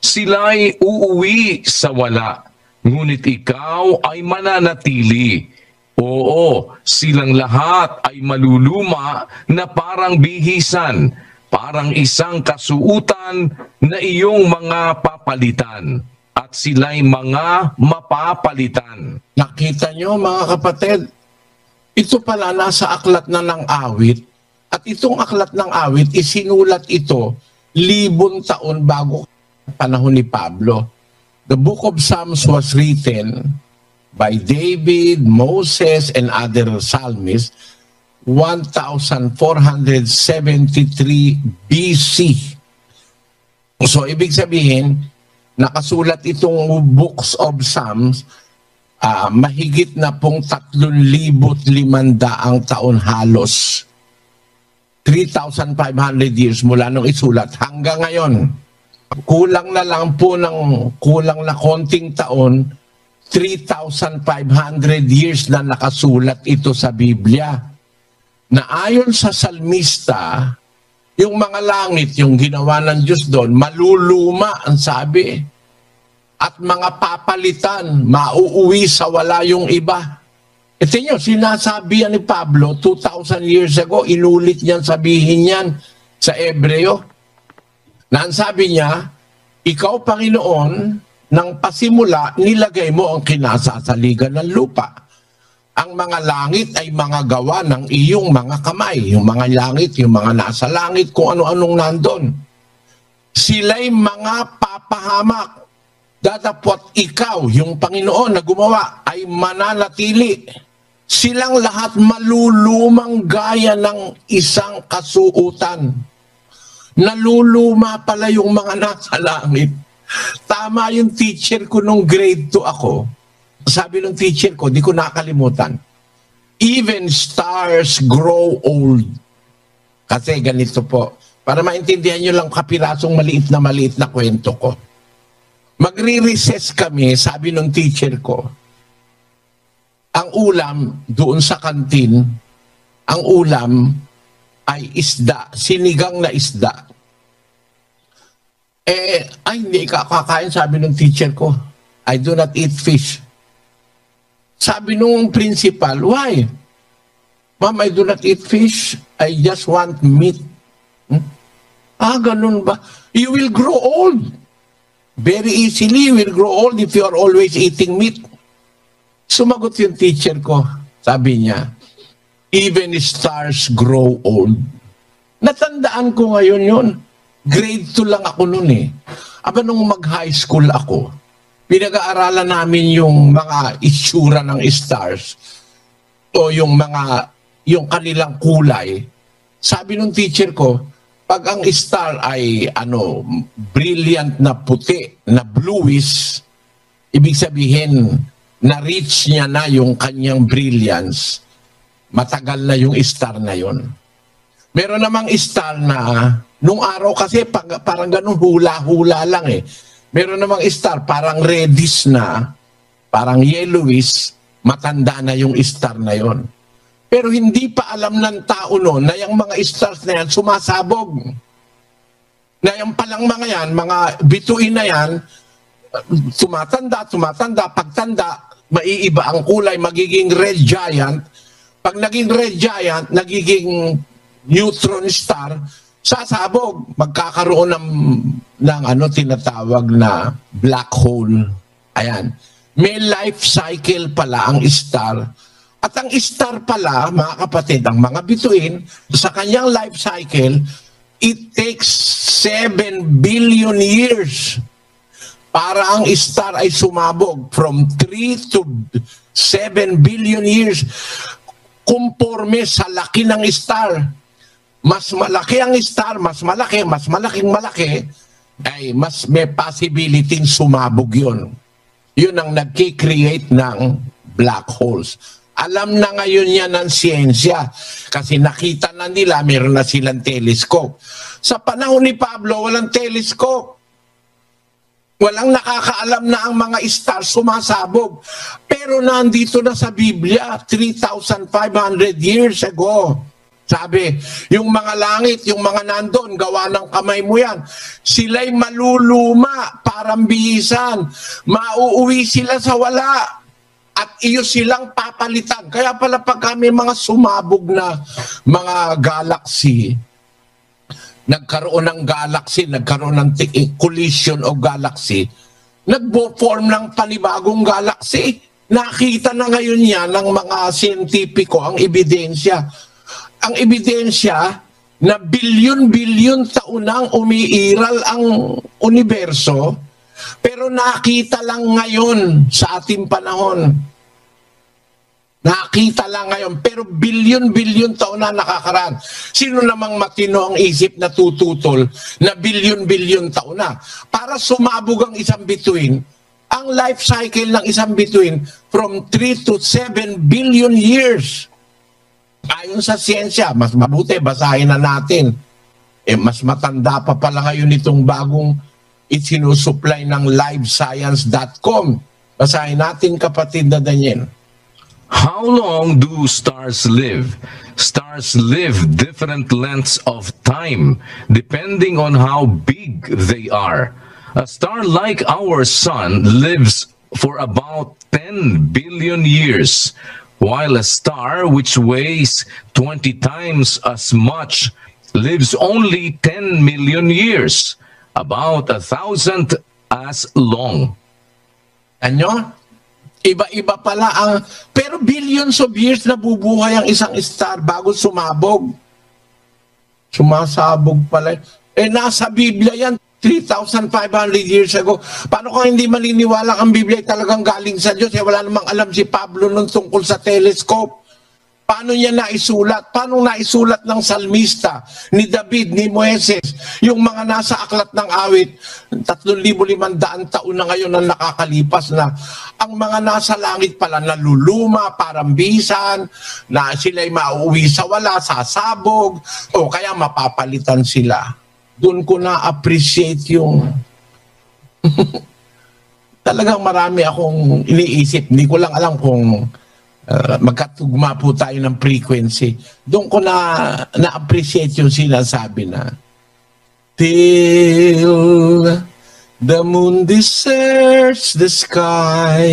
Sila'y uuwi sa wala, ngunit ikaw ay mananatili. Oo, silang lahat ay maluluma na parang bihisan, parang isang kasuutan na iyong mga papalitan, at sila'y mga mapapalitan.
Nakita nyo mga kapatid, ito pala nasa aklat na ng awit, at itong aklat ng awit, isinulat ito 1,000 taon bago panahon ni Pablo. The book of Psalms was written by David, Moses, and other psalmists 1473 BC. So, ibig sabihin, nakasulat itong books of Psalms mahigit na pong 3,500 taon halos. 3,500 years mula nung isulat hanggang ngayon. Kulang na lang po ng kulang na konting taon, 3,500 years na nakasulat ito sa Biblia. Na ayon sa salmista, yung mga langit, yung ginawa ng Diyos doon, maluluma ang sabi. At mga papalitan, mauuwi sa wala yung iba. Ito nyo, sinasabi yan ni Pablo 2,000 years ago, inulit niyan, sabihin yan sa Ebreo. Na ang sabi niya, ikaw Panginoon, nang pasimula, nilagay mo ang kinasasaligan ng lupa. Ang mga langit ay mga gawa ng iyong mga kamay. Yung mga langit, yung mga nasa langit, kung ano-anong nandun. Sila'y mga papahamak. Datapwat ikaw, yung Panginoon na gumawa, ay mananatili. Silang lahat malulumang gaya ng isang kasuutan. Naluluma pala yung mga nasa langit. Tama yung teacher ko nung grade 2 ako. Sabi ng teacher ko, di ko nakalimutan, even stars grow old. Kasi ganito po, para maintindihan nyo lang kapirasong maliit na kwento ko. Magre-recess kami, sabi ng teacher ko, ang ulam doon sa kantin, ang ulam ay isda, sinigang na isda. Hindi kakain, sabi ng teacher ko, I do not eat fish. Sabi nung principal, why? Ma'am, I do not eat fish. I just want meat. Ganun ba? You will grow old. Very easily, you will grow old if you are always eating meat. Sumagot yung teacher ko. Sabi niya, even stars grow old. Natandaan ko ngayon yun. Grade 2 lang ako noon eh. Aba nung mag-high school ako, pinag-aaralan namin yung mga itsura ng stars o yung kanilang kulay. Sabi nung teacher ko, pag ang star ay brilliant na puti, na bluish, ibig sabihin na-reach niya na yung kanyang brilliance. Matagal na yung star na yon. Meron namang star na, nung araw kasi parang ganun hula-hula lang eh. Meron namang star parang reddish na, parang yellowish, matanda na yung star na yon. Pero hindi pa alam ng tao noon na yung mga stars na yan sumasabog. Na yung palang mga yan, mga bituin na yan, tumatanda, pagtanda, maiiba ang kulay, magiging red giant. Pag naging red giant, nagiging neutron star, sasabog, magkakaroon ng tinatawag na black hole. Ayan. May life cycle pala ang star. At ang star pala, mga kapatid, ang mga bituin, sa kanyang life cycle, it takes 7 billion years para ang star ay sumabog. From 3 to 7 billion years, kumporme sa laki ng star. Mas malaki ang star, mas malaking malaki, ay mas may possibility sumabog yun. Yun ang nagki-create ng black holes. Alam na ngayon yan ng siyensya kasi nakita na nila, meron na silang telescope. Sa panahon ni Pablo, walang telescope. Walang nakakaalam na ang mga stars sumasabog. Pero nandito na sa Biblia, 3,500 years ago. Sabi, yung mga langit, yung mga nandoon, gawa ng kamay mo yan. Sila'y maluluma, parang bihisan. Mauuwi sila sa wala. At iyo silang papalitan. Kaya pala pag kami mga sumabog na mga galaxy, nagkaroon ng galaxy, nagkaroon ng collision of galaxy, nagbo-form ng panibagong galaxy. Nakita na ngayon yan ng mga siyentipiko ang ebidensya. Ang ebidensya na bilyon-bilyon taon nang umiiral ang universo, pero nakita lang ngayon sa ating panahon. Nakita lang ngayon, pero bilyon-bilyon taon na nakakaraan. Sino namang matino ang isip na tututol na bilyon-bilyon taon na? Para sumabog ang isang bituin, ang life cycle ng isang bituin from 3 to 7 billion years. Ayon sa siyensya, mas mabuti, basahin na natin. Mas matanda pa pala ngayon itong bagong isinusupply ng livescience.com. Basahin natin, kapatid na Daniel.
How long do stars live? Stars live different lengths of time depending on how big they are. A star like our sun lives for about 10 billion years, while a star which weighs 20 times as much lives only 10 million years, about 1,000 as long.
Ano? Iba-iba pala ang... Pero billions of years nabubuhay ang isang star bago sumabog. Sumasabog pala. Nasa Biblia yan, 3,500 years ago. Paano kung hindi maniniwala ang Biblia ay talagang galing sa Diyos? Wala namang alam si Pablo nun tungkol sa telescope. Paano niya naisulat? Paano naisulat ng salmista, ni David, ni Moises, yung mga nasa aklat ng awit, 3,500 taon na ngayon ang nakakalipas na ang mga nasa langit pala naluluma, parang bisan, na sila'y mauuwi sa wala, sasabog, o kaya mapapalitan sila. Doon ko na-appreciate yung... Talagang marami akong iniisip. Hindi ko lang alam kung magkatugma po tayo ng frequency. Doon ko na-appreciate yung sinasabi na till the moon deserts the sky,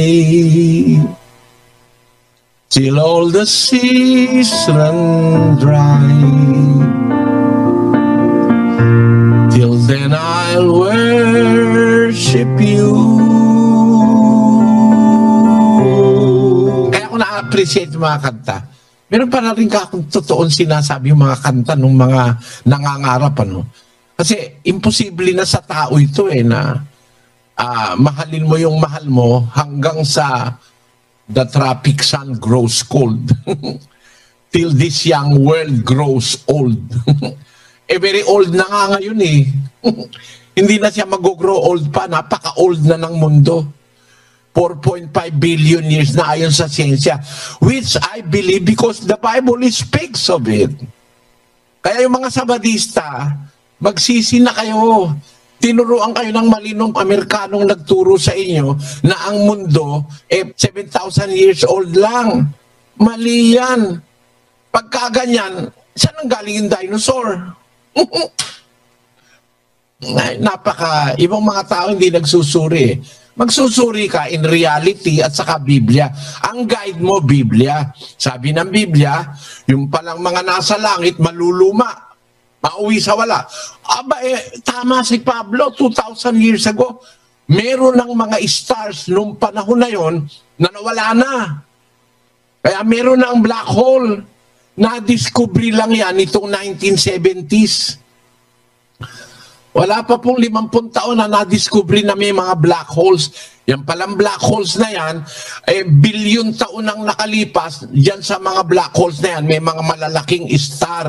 till all the seas run dry, till then I'll worship you. Kaya ako na-appreciate mga kanta. Meron pa na rin akong totoong sinasabi yung mga kanta ng mga nangangarap. Ano? Kasi imposible na sa tao ito na mahalin mo yung mahal mo hanggang sa the tropic sun grows cold. Till this young world grows old. Very old na nga ngayon Hindi na siya mag-grow old pa. Napaka-old na ng mundo. 4.5 billion years na ayon sa siyensya, which I believe because the Bible speaks of it. Kaya yung mga Sabadista, magsisi na kayo. Tinuruan kayo ng malinong Amerikanong nagturo sa inyo na ang mundo 7,000 years old lang. Mali yan. Pagkaganyan, saan ang galing yung dinosaur? Ibang mga tao hindi nagsusuri. Magsusuri ka in reality at saka Biblia. Ang guide mo, Biblia. Sabi ng Biblia, yung palang mga nasa langit, maluluma. Mauwi sa wala. Tama si Pablo, 2,000 years ago. Meron ng mga stars nung panahon na yon na nawala na. Kaya meron ng black hole. Na-discovery lang yan itong 1970s. Wala pa pong 50 taon na na-discovery na may mga black holes. Yan palang black holes na yan, bilyon taon ang nakalipas, dyan sa mga black holes na yan, may mga malalaking star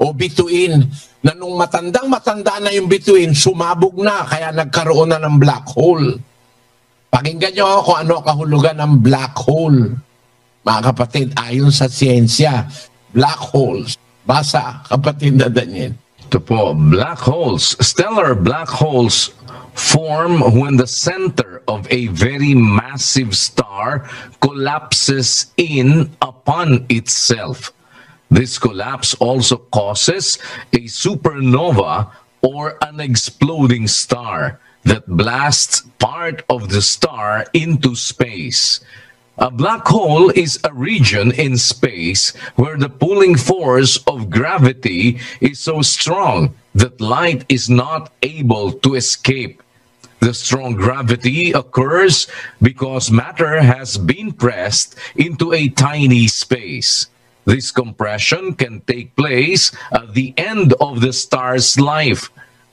o bituin na nung matanda na yung bituin, sumabog na, kaya nagkaroon na ng black hole. Pakinggan nyo kung ano kahulugan ng black hole. Mga kapatid, ayon sa siyensya, black holes. Basa, kapatid na Daniel.
Ito po, black holes. Stellar black holes form when the center of a very massive star collapses in upon itself. This collapse also causes a supernova or an exploding star that blasts part of the star into space. A black hole is a region in space where the pulling force of gravity is so strong that light is not able to escape. The strong gravity occurs because matter has been pressed into a tiny space. This compression can take place at the end of the star's life.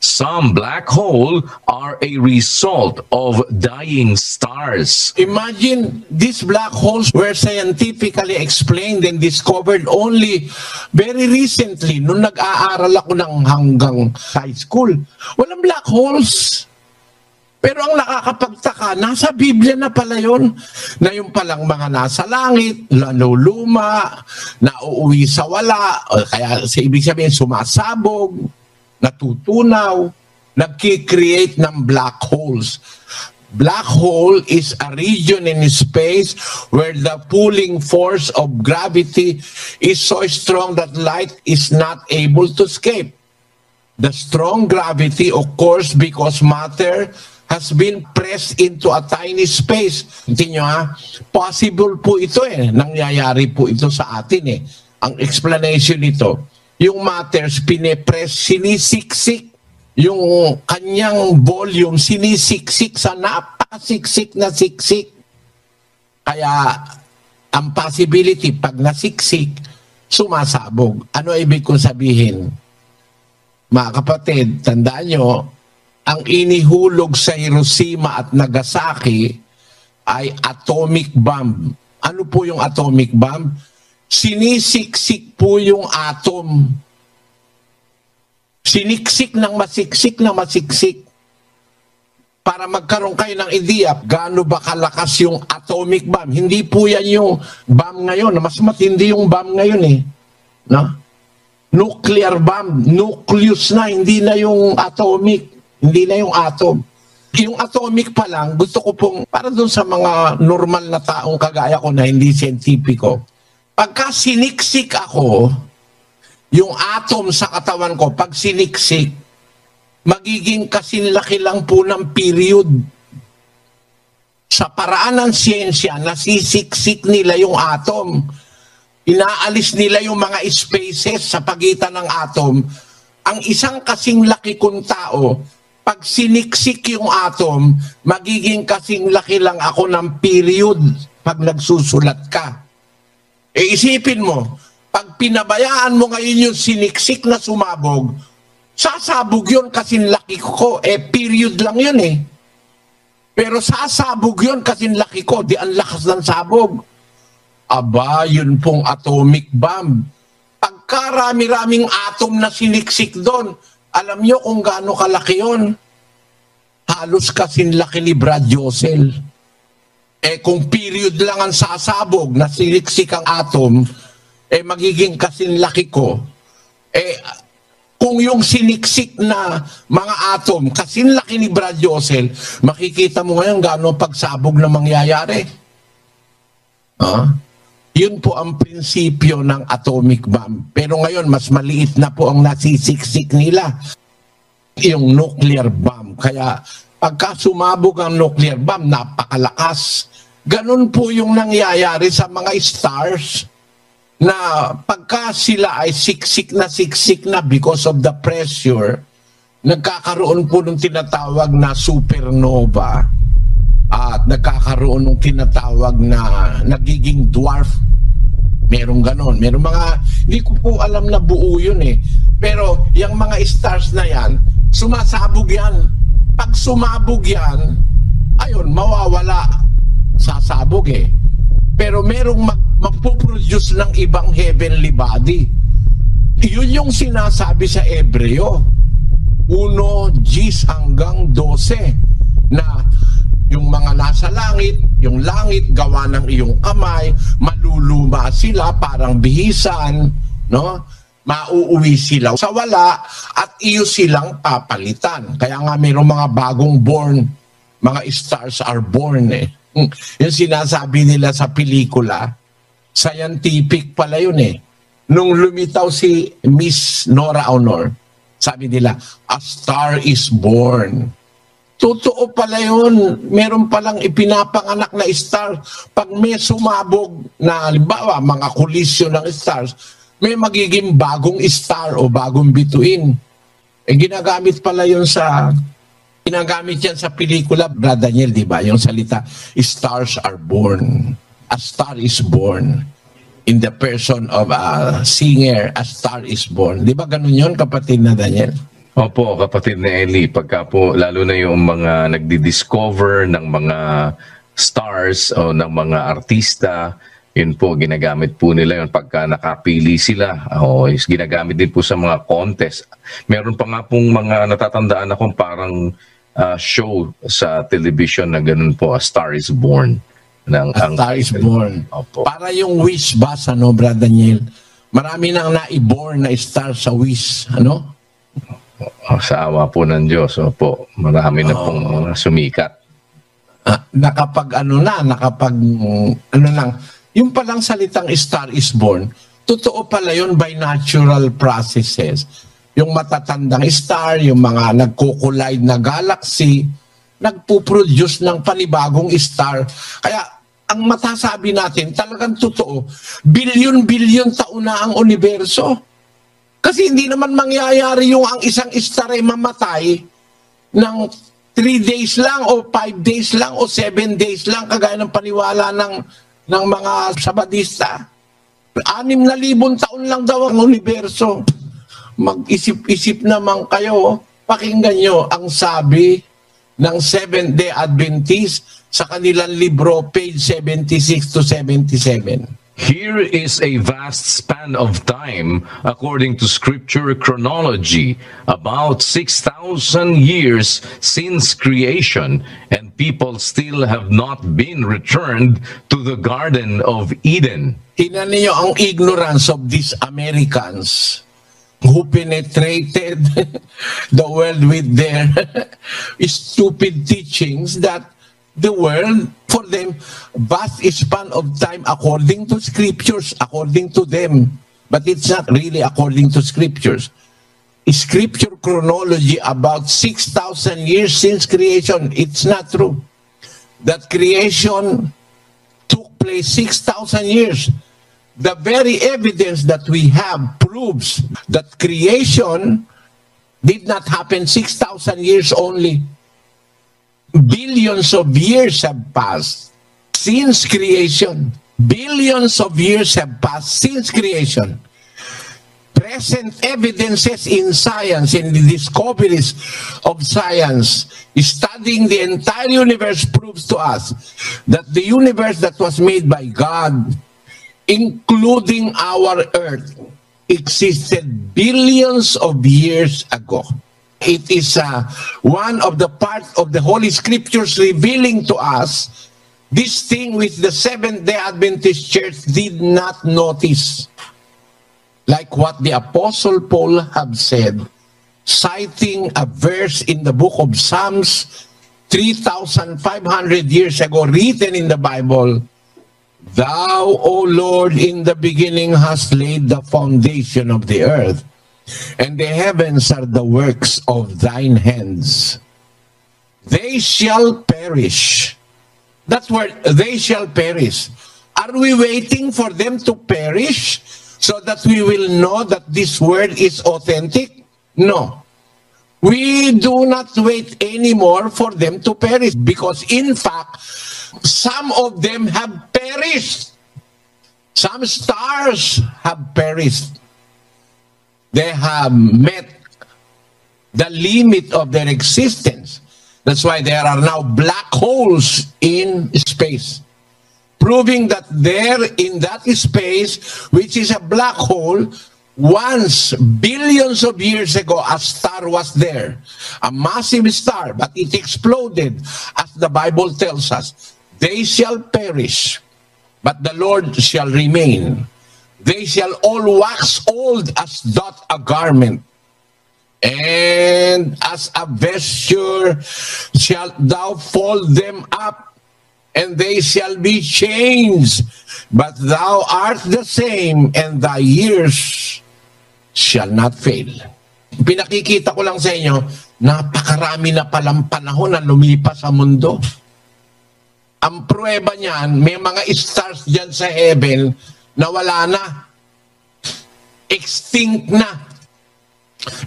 Some black holes are a result of dying stars.
Imagine these black holes were scientifically explained and discovered only very recently nung nag-aaral ako ng hanggang high school. Walang black holes. Pero ang nakakapagtaka, nasa Biblia na pala yun, na yung palang mga nasa langit, nanuluma, nauuwi sa wala, kaya sa ibig sabihin sumasabog, natutunaw, nagki-create ng black holes. Black hole is a region in space where the pulling force of gravity is so strong that light is not able to escape. The strong gravity occurs because matter has been pressed into a tiny space. Tingnan nyo possible po ito nangyayari po ito sa atin Ang explanation nito, yung matters pinipress, sinisiksik, yung kanyang volume, sinisiksik sa napakasiksik na siksik. Kaya, ang possibility, pag nasiksik, sumasabog. Ano ibig kong sabihin? Mga kapatid, tandaan nyo, ang inihulog sa Hiroshima at Nagasaki ay atomic bomb. Ano po yung atomic bomb? Sinisiksik po yung atom. Siniksik ng masiksik para magkaroon kayo ng idea gaano ba kalakas yung atomic bomb. Hindi po yan yung bomb ngayon. Mas matindi yung bomb ngayon No? Nuclear bomb. Nucleus na, hindi na yung atomic. Hindi na yung atom. Yung atomic pa lang, gusto ko pong, para doon sa mga normal na taong kagaya ko na hindi siyentipiko, pagka siniksik ako, yung atom sa katawan ko, pag siniksik, magiging kasinlaki lang po ng period. Sa paraan ng siyensya, nasisiksik nila yung atom. Inaalis nila yung mga spaces sa pagitan ng atom. Ang isang kasing laki kong tao, pag siniksik yung atom, magiging kasing laki lang ako ng period pag nagsusulat ka. Isipin mo, pag pinabayaan mo ngayon yung siniksik na sumabog, sasabog yun kasi laki ko. Period lang yun eh. Pero sasabog yun kasi laki ko, di ang lakas ng sabog. Aba, yun pong atomic bomb. Pagkarami-raming atom na siniksik doon, alam nyo kung gaano kalaki yun? Halos kasing laki ni Brad Josel. Kung period lang ang sasabog na siniksik ang atom, magiging kasing laki ko. Kung yung siniksik na mga atom, kasing laki ni Brad Josel, makikita mo ngayon gaano pagsabog na mangyayari. Yun po ang prinsipyo ng atomic bomb. Pero ngayon, mas maliit na po ang nasisiksik nila. Yung nuclear bomb. Kaya pagka sumabog ang nuclear bomb, napakalakas. Ganun po yung nangyayari sa mga stars na pagka sila ay siksik na because of the pressure, nagkakaroon po ng tinatawag na supernova at nagkakaroon ng tinatawag na nagiging dwarf. Merong ganon. Merong mga, hindi ko po alam na buo yun eh. Pero yung mga stars na yan, sumasabog yan. Pag sumabog yan, ayun, mawawala. Sasabog eh. Pero merong magpuproduce ng ibang heavenly body. Yun yung sinasabi sa Hebreo 1:10 hanggang 12 na yung mga nasa langit, yung langit gawa ng iyong kamay, maluluma sila parang bihisan, no? Mauuwi sila sa wala at iyo silang papalitan. Kaya nga mayroong mga bagong born, mga stars are born eh. Yung sinasabi nila sa pelikula, scientific pala yun eh. Nung lumitaw si Miss Nora Honor, sabi nila, a star is born. Totoo pala yun. Meron palang ipinapanganak na star. Pag may sumabog na, halimbawa, mga collision ng stars, may magiging bagong star o bagong bituin. Ginagamit pala yun ginagamit yan sa pelikula, Brad Daniel, di ba? Yung salita, stars are born. A star is born. In the person of a singer, a star is born. Di ba ganun yun, kapatid na Daniel?
Opo, kapatid na Eli, pagka po, lalo na yung mga nagdi-discover ng mga stars o ng mga artista, yun po, ginagamit po nila yun pagka nakapili sila. Ginagamit din po sa mga contest. Meron pa nga pong mga natatandaan akong parang show sa television na ganun po, A Star is Born.
A Star is Born.
Opo.
Para yung wish ba, ano, Brad Daniel? Marami nang naiborn na star sa wish, ano?
Sa awa po ng Diyos, opo. Marami na pong sumikat.
Yung palang salitang star is born, totoo pala yun by natural processes. Yung matatandang star, yung mga nagko-collide na galaxy, nagpo-produce ng panibagong star. Kaya ang matasabi natin, talagang totoo, bilyon-bilyon taon na ang universo. Kasi hindi naman mangyayari yung ang isang star ay mamatay ng 3 days lang o 5 days lang o 7 days lang kagaya ng paniwala ng mga Sabadista. 6,000 taon lang daw ang universo. Mag-isip-isip naman kayo, pakinggan nyo ang sabi ng Seventh-day Adventist sa kanilang libro, page 76 to 77.
Here is a vast span of time, according to scripture chronology, about 6,000 years since creation, and people still have not been returned to the Garden of Eden.
Tingnan niyo ang ignorance of these Americans who penetrated the world with their stupid teachings that the world, for them, vast span of time according to scriptures, according to them. But it's not really according to scriptures. Scripture chronology about 6,000 years since creation, it's not true. That creation took place 6,000 years. The very evidence that we have proves that creation did not happen 6,000 years only. Billions of years have passed since creation. Billions of years have passed since creation. Present evidences in science, in the discoveries of science, studying the entire universe proves to us that the universe that was made by God, including our earth, existed billions of years ago. It is one of the parts of the Holy Scriptures revealing to us this thing which the Seventh-day Adventist Church did not notice. Like what the Apostle Paul have said, citing a verse in the book of Psalms 3,500 years ago, written in the Bible, "Thou, O Lord, in the beginning hast laid the foundation of the earth, and the heavens are the works of thine hands. They shall perish." That word, "they shall perish." Are we waiting for them to perish so that we will know that this word is authentic? No. We do not wait anymore for them to perish, because in fact, some of them have perished. Some stars have perished. They have met the limit of their existence. That's why there are now black holes in space, proving that there in that space, which is a black hole, once, billions of years ago, a star was there. A massive star, but it exploded, as the Bible tells us. They shall perish, but the Lord shall remain. They shall all wax old as doth a garment, and as a vesture shalt thou fold them up, and they shall be changed, but thou art the same, and thy years shall not fail. Pinakikita ko lang sa inyo, napakarami na palang panahon na lumipas sa mundo. Ang pruweba niyan, may mga stars dyan sa heaven na wala na. Extinct na.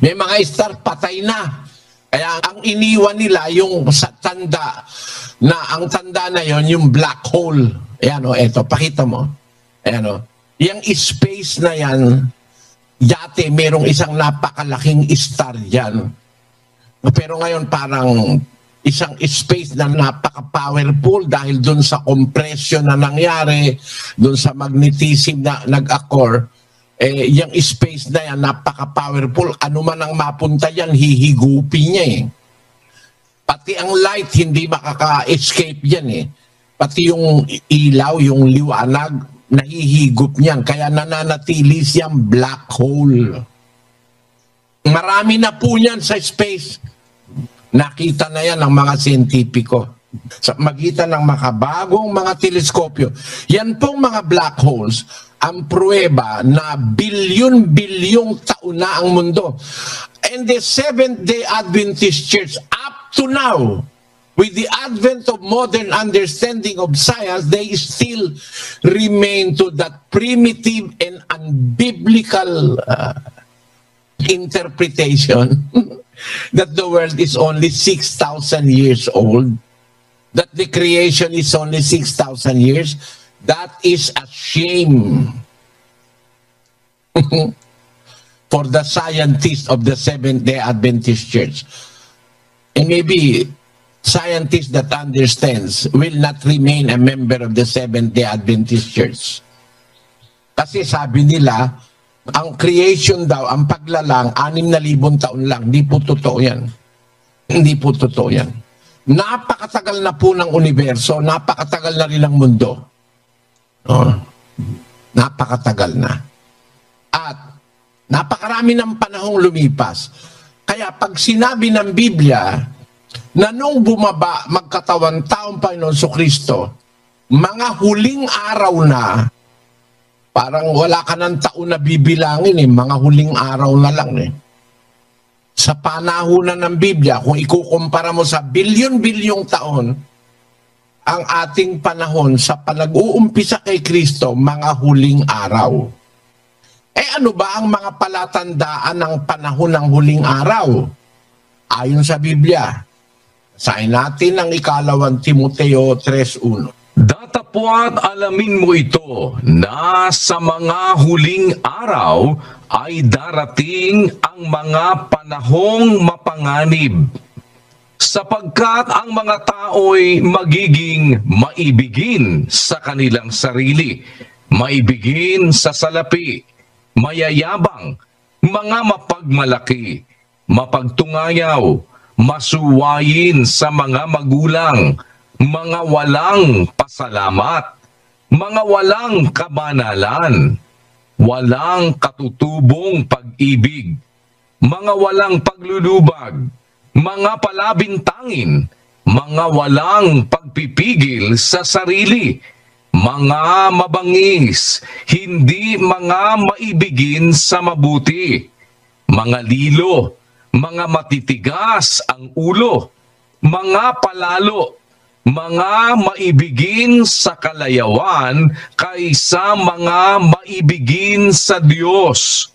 May mga star patay na. Kaya ang iniwan nila yung sa tanda, na ang tanda na yon yung black hole. Ayan o, eto, pakita mo. Ayan o. Yung space na yan, dati merong isang napakalaking star dyan. Pero ngayon parang isang space na napaka-powerful dahil dun sa compression na nangyari, dun sa magnetism na nag-occur. Yung space na yan, napaka-powerful. Ano man ang mapunta yan, hihigupin niya eh. Pati ang light, hindi makaka-escape yan eh. Pati yung ilaw, yung liwanag, nahihigop niyan. Kaya nananatili siyang black hole. Marami na po niyan sa space. Nakita na yan ng mga siyentipiko. Sa magitan ng makabagong mga teleskopyo. Yan pong mga black holes, ang pruweba na bilyon-bilyong taon na ang mundo. And the Seventh-day Adventist Church, up to now, with the advent of modern understanding of science, they still remain to that primitive and unbiblical interpretation that the world is only 6,000 years old, that the creation is only 6,000 years. That is a shame for the scientists of the Seventh-day Adventist Church. And maybe scientists that understands will not remain a member of the Seventh-day Adventist Church. Kasi sabi nila, ang creation daw, ang paglalang, 6,000 taon lang. Hindi po totoo yan. Hindi po totoo yan. Napakatagal na po ng universo, napakatagal na rin ang mundo. Oh, napakatagal na. At napakarami ng panahong lumipas. Kaya pag sinabi ng Biblia na nung bumaba magkatawan taong Panginoon Kristo, mga huling araw na, parang wala ka ng taon na bibilangin eh, mga huling araw na lang eh. Sa panahunan ng Biblia, kung ikukumpara mo sa bilyon-bilyong taon, ang ating panahon sa panag-uumpisa kay Kristo, mga huling araw. Ano ba ang mga palatandaan ng panahon ng huling araw? Ayon sa Biblia, sain natin ang 2 Timoteo 3:1.
Datapwat alamin mo ito na sa mga huling araw ay darating ang mga panahong mapanganib, sapagkat ang mga tao'y magiging maibigin sa kanilang sarili, maibigin sa salapi, mayayabang, mga mapagmalaki, mapagtungayaw, masuwayin sa mga magulang, mga walang pasalamat, mga walang kabanalan, walang katutubong pag-ibig, mga walang paglulubag, mga palabintangin, mga walang pagpipigil sa sarili, mga mabangis, hindi mga maibigin sa mabuti, mga lilo, mga matitigas ang ulo, mga palalo, mga maibigin sa kalayawan kaysa mga maibigin sa Diyos,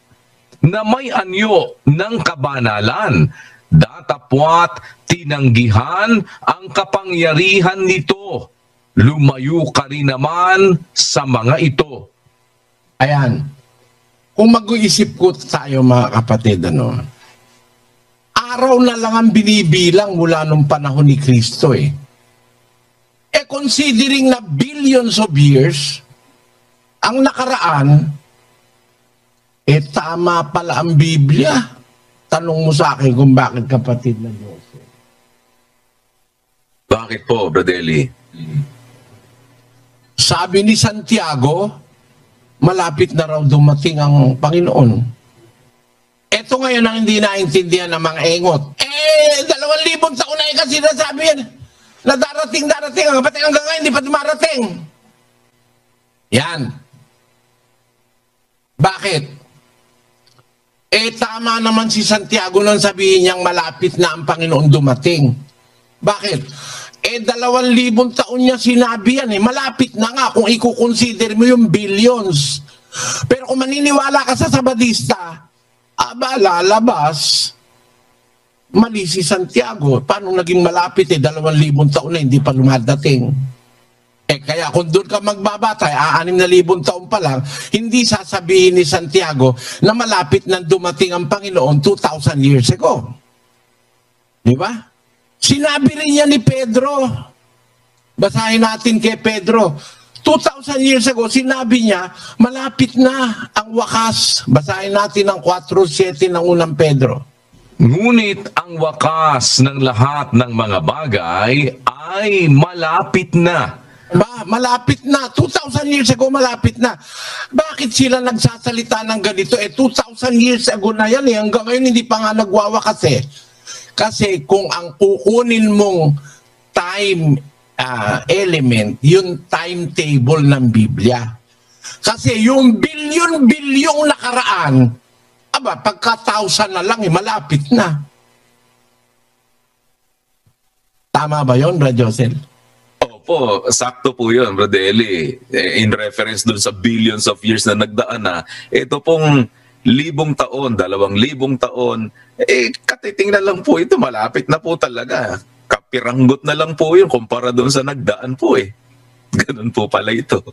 na may anyo ng kabanalan, datapwat tinanggihan ang kapangyarihan nito, lumayo ka rin naman sa mga ito.
Ayan. Kung mag-iisip ko tayo mga kapatid, araw na lang ang binibilang mula nung panahon ni Kristo eh. Considering na billions of years ang nakaraan, tama pala ang Biblia. Tanong mo sa akin kung bakit, kapatid na Diyos.
Bakit po, Brother Eli?
Sabi ni Santiago, malapit na raw dumating ang Panginoon. Ito ngayon ang hindi naintindihan ng mga engot. 2,000 taon na kasi nasabi yan. Na darating, ang kapatid hanggang ngayon, hindi pa dumarating. Yan. Bakit? Tama naman si Santiago nang sabihin niyang malapit na ang Panginoon dumating. Bakit? 2,000 taon niya sinabi yan malapit na nga kung i-consider mo yung billions. Pero kung maniniwala ka sa Sabadista, lalabas, mali si Santiago. Paano naging malapit 2,000 taon na hindi pa lumadating? Kaya kung doon ka magbabatay, 6,000 taon pa lang, hindi sasabihin ni Santiago na malapit na dumating ang Panginoon 2,000 years ago. Di ba? Sinabi rin niya ni Pedro. Basahin natin kay Pedro. 2,000 years ago, sinabi niya, malapit na ang wakas. Basahin natin ang 4:7 ng unang Pedro.
Ngunit ang wakas ng lahat ng mga bagay ay malapit na.
Malapit na. 2,000 years ago, malapit na. Bakit sila nagsasalita ng ganito? 2,000 years ago na yan hanggang ngayon hindi pa nga nagwawakas Kasi kung ang kukunin mong time element, yung timetable ng Biblia. Kasi yung bilyon-bilyong nakaraan, pagka 1,000 na lang, malapit na. Tama ba yun, Brother Josel?
Opo, sakto po yun, Brother Eli. In reference dun sa billions of years na nagdaan na, ito pong 1,000 taon, 2,000 taon, katitingnan lang po ito, malapit na po talaga. Kapiranggot na lang po yun kumpara doon sa nagdaan po Ganun po pala ito.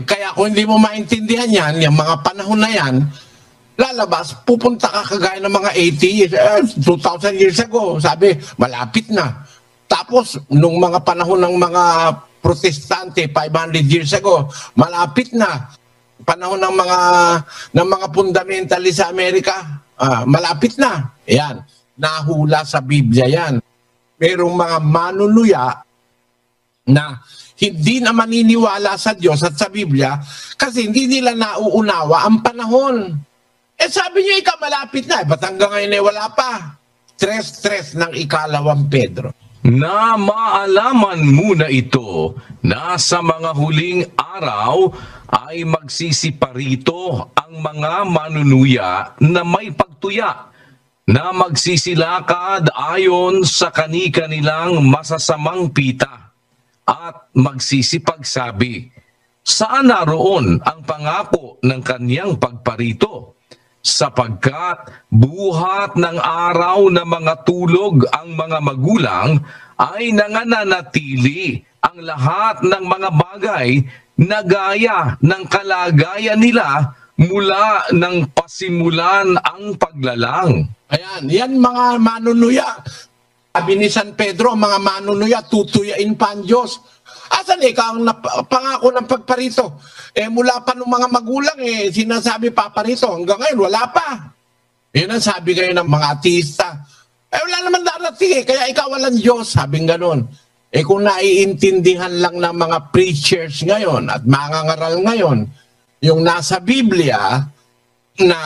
Kaya kung hindi mo maintindihan yan, yung mga panahon na yan, lalabas, pupunta ka kagaya ng mga 80 years, 2,000 years ago, sabi, malapit na. Tapos, nung mga panahon ng mga protestante, 500 years ago, malapit na. Panahon ng mga fundamentalist sa Amerika, malapit na. Yan, nahula sa Biblia yan. Merong mga manunuluya na hindi na maniniwala sa Diyos at sa Biblia kasi hindi nila nauunawa ang panahon. Sabi niya, malapit na. Ba't hanggang ngayon wala pa? Stress ng 2 Pedro.
Na maalaman muna ito na sa mga huling araw ay magsisiparito ang mga manunuya na may pagtuya, na magsisilakad ayon sa kani-kanilang masasamang pita at magsisipagsabi, saan naroon ang pangako ng kaniyang pagparito? Sapagkat buhat ng araw na mga tulog ang mga magulang ay nangananatili ang lahat ng mga bagay na gaya ng kalagayan nila mula ng pasimulan ang paglalang.
Ayan, yan mga manunuya. Sabi ni San Pedro, mga manunuya, tutuyain pa ang Diyos. Asan ikaw ang pangako ng pagparito? Mula pa ng mga magulang, sinasabi paparito. Hanggang ngayon, wala pa. Yun ang sabi kayo ng mga ateista. Wala naman darating kaya ikaw walang Diyos. Sabing ganun. Kung naiintindihan lang ng mga preachers ngayon at mga ngaral ngayon, yung nasa Biblia na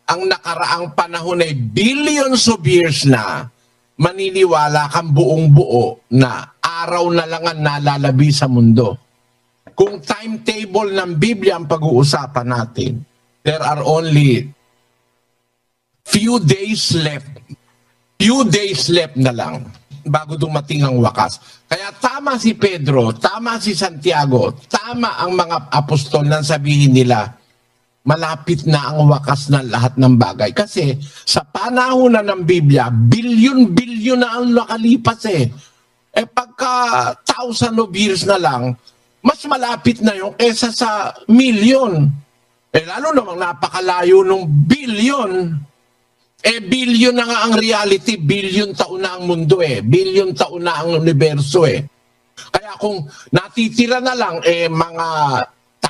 ang nakaraang panahon ay billions of years na, maniniwala kang buong buo na araw na lang ang nalalabi sa mundo. Kung timetable ng Biblia ang pag-uusapan natin, there are only few days left na lang bago dumating ang wakas. Kaya tama si Pedro, tama si Santiago, tama ang mga apostol nang sabihin nila, malapit na ang wakas ng lahat ng bagay. Kasi sa panahon na ng Biblia, bilyon na ang nakalipas pagka 1,000 of years na lang, mas malapit na yung kesa sa milyon. Lalo namang napakalayo ng bilyon. Bilyon na nga ang reality, bilyon taon na ang mundo bilyon taon na ang universo Kaya kung natitira na lang mga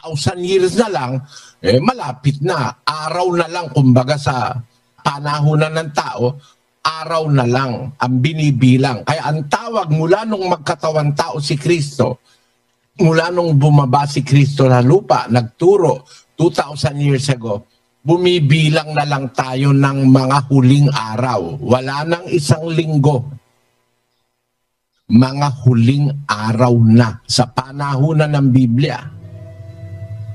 1,000 years na lang, malapit na. Araw na lang, kumbaga sa panahonan ng tao, araw na lang ang binibilang. Kaya ang tawag mula nung magkatawan tao si Kristo, mula nung bumaba si Kristo na lupa, nagturo 2,000 years ago, bumibilang na lang tayo ng mga huling araw. Wala nang isang linggo. Mga huling araw na sa panahonan ng Biblia.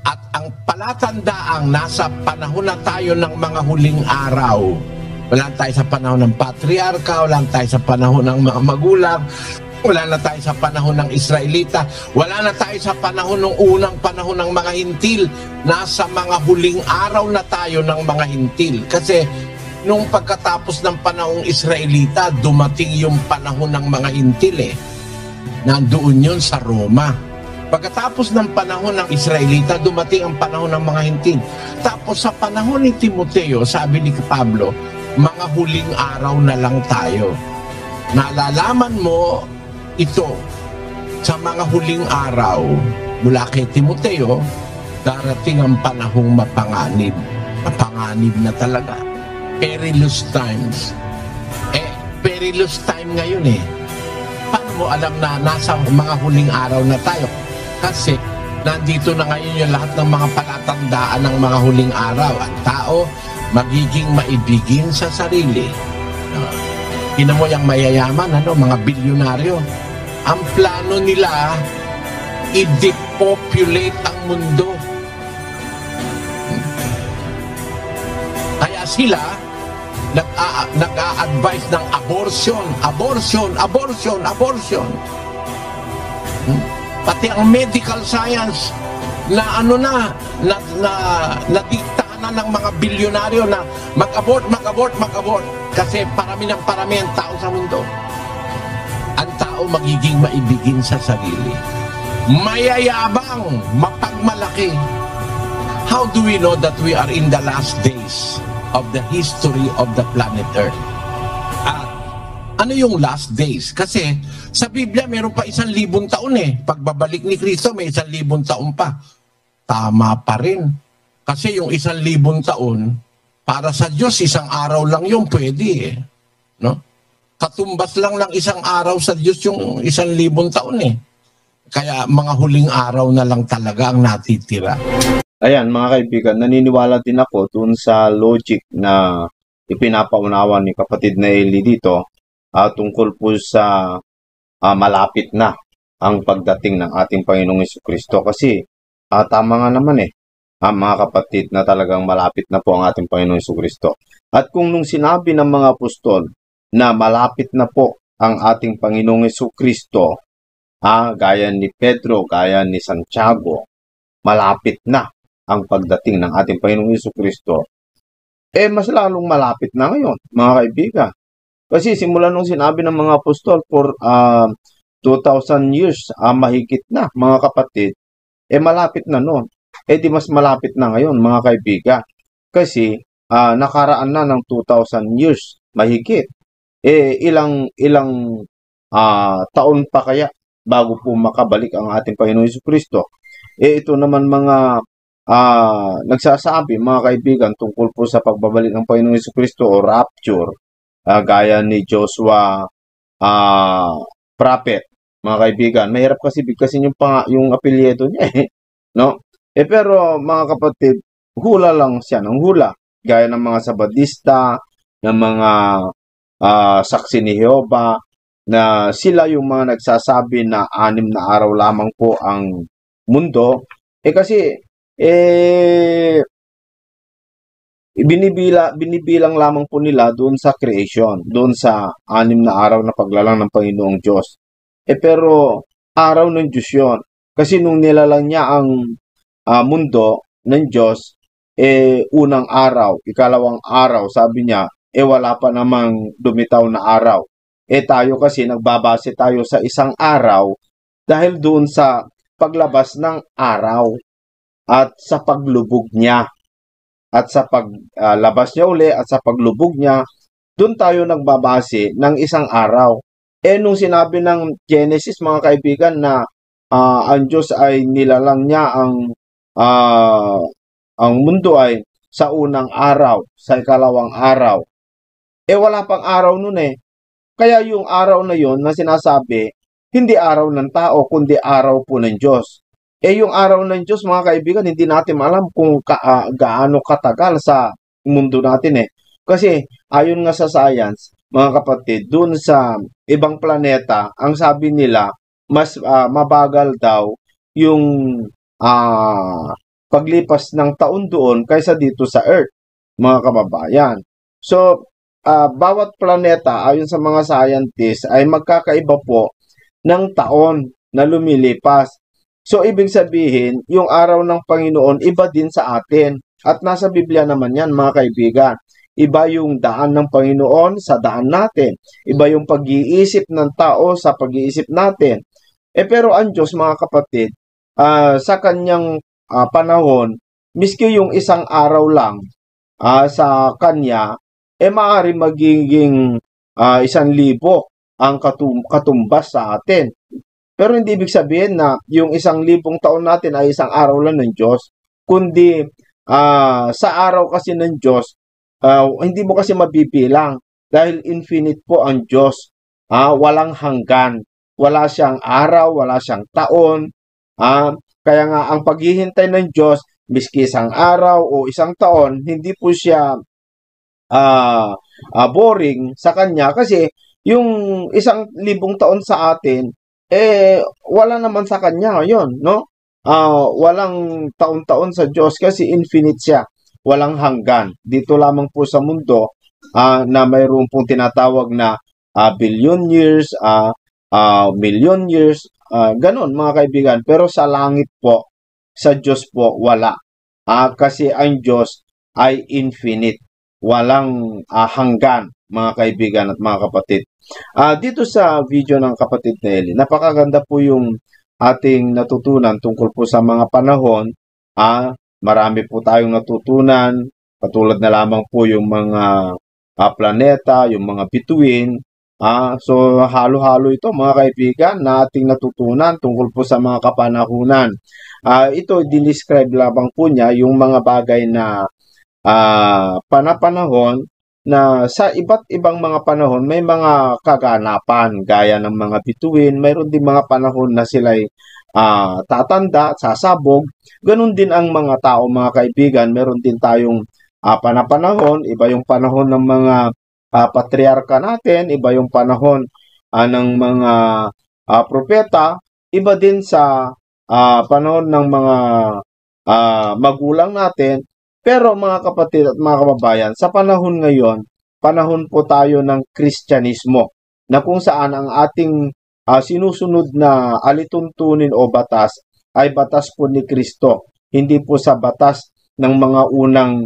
At ang palatandaang nasa panahon na tayo ng mga huling araw. Wala tayo sa panahon ng patriarka, wala tayo sa panahon ng mga magulang, wala na tayo sa panahon ng Israelita, wala na tayo sa panahon ng unang panahon ng mga hintil. Nasa mga huling araw na tayo ng mga hintil. Kasi nung pagkatapos ng panahong Israelita, dumating yung panahon ng mga hintil Nandoon yun sa Roma. Pagkatapos ng panahon ng Israelita, dumating ang panahon ng mga hintil. Tapos sa panahon ni Timoteo, sabi ni Pablo, mga huling araw na lang tayo. Nalalaman mo ito sa mga huling araw mula kay Timoteo, darating ang panahong mapanganib. Mapanganib na talaga. Perilous times. Perilous time ngayon Paano mo alam na nasa mga huling araw na tayo? Kasi nandito na ngayon yung lahat ng mga palatandaan ng mga huling araw. Ang tao magiging maibigin sa sarili. Ina mo yung mayayaman, mga bilyonaryo. Ang plano nila, i-depopulate ang mundo. Kaya sila, nag-a-advise ng abortion. Pati ang medical science na nadiktahan na ng mga bilyonaryo na mag-abort. Kasi parami ang tao sa mundo. Ang tao magiging maibigin sa sarili. Mayayabang, mapagmalaki. How do we know that we are in the last days of the history of the planet Earth? Ano yung last days? Kasi sa Biblia meron pa 1,000 taon Pagbabalik ni Kristo may 1,000 taon pa. Tama pa rin. Kasi yung 1,000 taon, para sa Diyos, isang araw lang yung pwede No? Katumbas lang ng isang araw sa Diyos yung 1,000 taon Kaya mga huling araw na lang talaga ang natitira.
Ayan mga kaibigan, naniniwala din ako dun sa logic na ipinapaunawa ni kapatid na Eli dito tungkol po sa malapit na ang pagdating ng ating Panginoong Jesucristo. Kasi tama nga naman mga kapatid na talagang malapit na po ang ating Panginoong Jesucristo. At kung nung sinabi ng mga apostol na malapit na po ang ating Panginoong Jesucristo, gaya ni Pedro, gaya ni Santiago, malapit na ang pagdating ng ating Panginoong Jesucristo, mas lalong malapit na ngayon, mga kaibigan. Kasi simula nung sinabi ng mga apostol 2,000 years, mahigit na mga kapatid, malapit na noon. Di mas malapit na ngayon mga kaibigan. Kasi nakaraan na ng 2,000 years, mahigit. Ilang taon pa kaya bago po makabalik ang ating Panginoon Jesucristo. Ito naman mga nagsasabi mga kaibigan tungkol po sa pagbabalik ng Panginoon Jesucristo o rapture, gaya ni Joshua prophet, mga kaibigan. Mahirap kasi bigkasin yung apelyido niya no? Pero mga kapatid, hula lang siya ng hula, gaya ng mga Sabadista, ng mga saksi ni Jehova, na sila yung mga nagsasabi na 6 na araw lamang po ang mundo. Kasi binibilang lamang po nila doon sa creation, doon sa 6 na araw na paglalang ng Panginoong Diyos. Pero araw ng Diyos yun. Kasi nung nilalang niya ang mundo ng Diyos, unang araw, ikalawang araw, sabi niya, wala pa namang dumitaw na araw. Tayo kasi nagbabase tayo sa isang araw dahil doon sa paglabas ng araw at sa paglubog niya. At sa paglabas niya uli at sa paglubog niya, doon tayo nagbabase ng isang araw. Nung sinabi ng Genesis, mga kaibigan, na ang Diyos ay nilalang niya ang mundo ay sa unang araw, sa ikalawang araw. Wala pang araw nun Kaya yung araw na yon na sinasabi, hindi araw ng tao, kundi araw po ng Diyos. Yung araw ng Diyos, mga kaibigan, hindi natin alam kung gaano katagal sa mundo natin Kasi ayon nga sa science, mga kapatid, dun sa ibang planeta, ang sabi nila, mas mabagal daw yung paglipas ng taon doon kaysa dito sa Earth, mga kababayan. So, bawat planeta, ayon sa mga scientists, ay magkakaiba po ng taon na lumilipas. So, ibig sabihin, yung araw ng Panginoon, iba din sa atin. At nasa Biblia naman yan, mga kaibigan. Iba yung daan ng Panginoon sa daan natin. Iba yung pag-iisip ng tao sa pag-iisip natin. Pero ang Diyos, mga kapatid, sa kanyang panahon, miski yung isang araw lang sa kanya, maaari magiging 1,000 ang katumbas sa atin. Pero hindi ibig sabihin na yung 1,000 taon natin ay isang araw lang ng Diyos, kundi sa araw kasi ng Diyos, hindi mo kasi mabibilang dahil infinite po ang Diyos. Walang hanggan. Wala siyang araw, wala siyang taon. Kaya nga ang paghihintay ng Diyos, miski isang araw o isang taon, hindi po siya boring sa kanya kasi yung 1,000 taon sa atin, wala naman sa kanya ngayon, no? Walang taon-taon sa Diyos kasi infinite siya. Walang hanggan. Dito lamang po sa mundo na mayroon pong tinatawag na billion years, million years, ganun mga kaibigan. Pero sa langit po, sa Diyos po, wala. Kasi ang Diyos ay infinite. Walang hanggan, mga kaibigan at mga kapatid. Dito sa video ng kapatid Nelly, napakaganda po yung ating natutunan tungkol po sa mga panahon. Marami po tayong natutunan, katulad na lamang po yung mga planeta, yung mga bituin. So halo-halo ito mga kaibigan na ating natutunan tungkol po sa mga kapanahunan. Ito dinescribe lamang po niya yung mga bagay na panahon na sa iba't ibang mga panahon may mga kaganapan gaya ng mga bituin. Mayroon din mga panahon na sila'y tatanda, sasabog. Ganun din ang mga tao, mga kaibigan. Meron din tayong panahon, iba yung panahon ng mga patriarka natin, iba yung panahon ng mga propeta, iba din sa panahon ng mga magulang natin. Pero mga kapatid at mga kababayan, sa panahon ngayon, panahon po tayo ng Kristyanismo na kung saan ang ating sinusunod na alituntunin o batas ay batas po ni Kristo. Hindi po sa batas ng mga unang